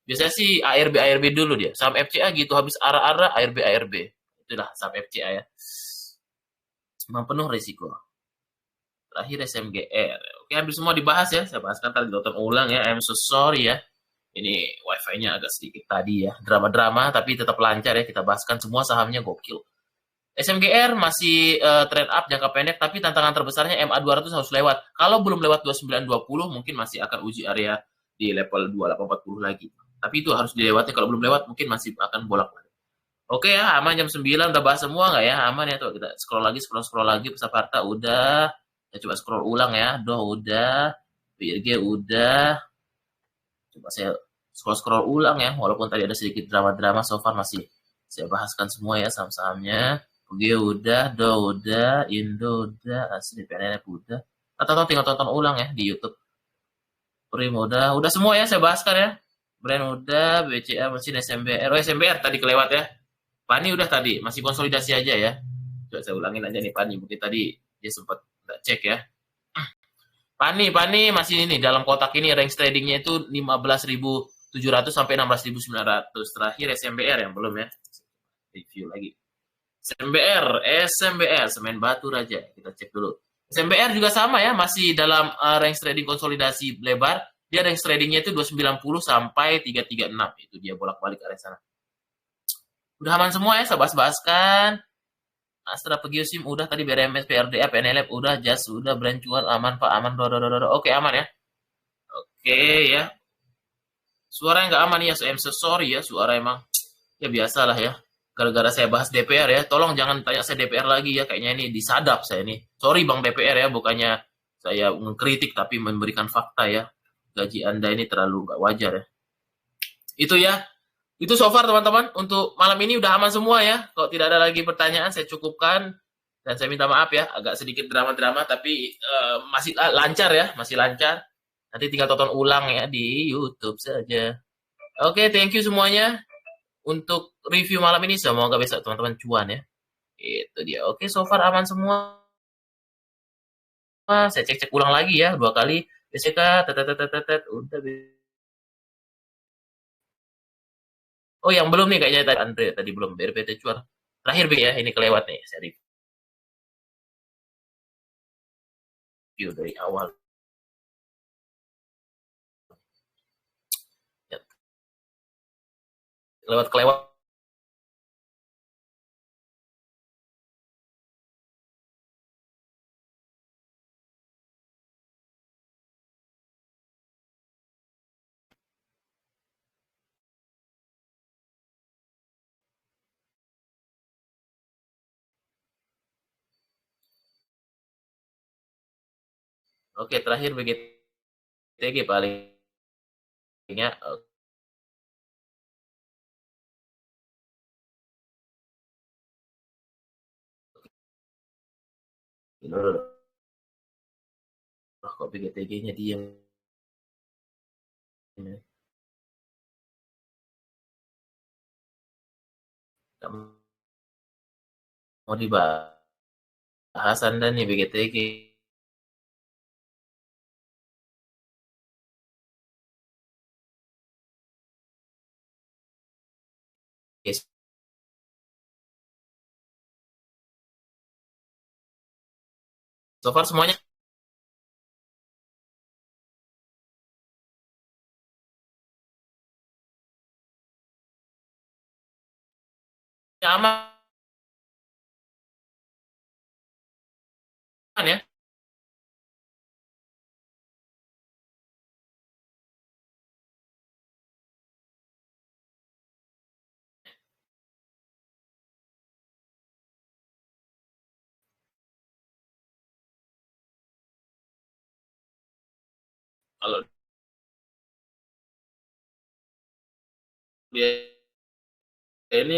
Biasanya sih ARB dulu dia. Saham FCA gitu habis arah-arah ARB. Itulah saham FCA ya. Memang penuh risiko. Terakhir SMGR. Oke, hampir semua dibahas ya. Saya bahaskan tadi tonton ulang ya. I'm so sorry ya. Ini wifi-nya agak sedikit tadi ya. Drama-drama tapi tetap lancar ya. Kita bahaskan semua sahamnya gokil. SMGR masih trend up jangka pendek, tapi tantangan terbesarnya MA200 harus lewat. Kalau belum lewat 2920, mungkin masih akan uji area di level 2840 lagi. Tapi itu harus dilewati. Kalau belum lewat, mungkin masih akan bolak-balik. Oke ya, aman jam 9. Udah bahas semua nggak ya? Aman ya tuh. Kita scroll lagi. Pesaparta udah. Saya coba scroll ulang ya. Doh udah. BRG udah. Coba saya scroll ulang ya. Walaupun tadi ada sedikit drama-drama, so far masih saya bahaskan semua ya saham-sahamnya. Oke udah, Do udah, Indo udah, asli PNNF udah. Atau tinggal tonton ulang ya di YouTube. Prim udah semua ya saya bahaskan ya. Brand udah, BCA masih SMBR. Oh SMBR tadi kelewat ya. Pani udah tadi, masih konsolidasi aja ya. Coba saya ulangin aja nih Pani, mungkin tadi dia sempat nggak cek ya. Pani masih ini dalam kotak ini range tradingnya itu 15.700 sampai 16.900. Terakhir SMBR yang belum ya. Review lagi. SMBR, Semen Batu Raja. Kita cek dulu. SMBR juga sama ya, masih dalam range trading konsolidasi lebar. Dia range tradingnya itu 290 sampai 336. Itu dia bolak-balik area sana. Udah aman semua ya, saya bahas-bahaskan. Astra Pegiosim udah tadi, BRMS, PRDA, PNLF udah, JAS udah, Brand Cuan aman Pak, aman. Oke, aman ya. Oke ya. Suara nggak aman ya, I'm so sorry ya, suara emang ya biasalah ya. Gara-gara saya bahas DPR ya, tolong jangan tanya saya DPR lagi ya, kayaknya ini disadap saya ini. Sorry Bang DPR ya, bukannya saya mengkritik tapi memberikan fakta ya. Gaji Anda ini terlalu nggak wajar ya. Itu ya, itu so far teman-teman, untuk malam ini udah aman semua ya. Kalau tidak ada lagi pertanyaan, saya cukupkan. Dan saya minta maaf ya, agak sedikit drama-drama, tapi masih lancar ya, masih lancar. Nanti tinggal tonton ulang ya di YouTube saja. Oke, thank you semuanya untuk review malam ini. Semoga besok teman-teman cuan ya. Itu dia. Oke, so far aman semua. Saya cek-cek ulang lagi ya, 2 kali. BCK, udah. Oh, yang belum nih kayaknya tadi Andre tadi belum BRPT cuan. Terakhir B ya, ini kelewat nih. Saya review dari awal. Ya, kelewat. Oke, terakhir BGTG palingnya. Kok BGTG-nya diam. Nggak mau dibahas Anda nih BGTG. Yes. So far semuanya aman ya. Kalau dia ini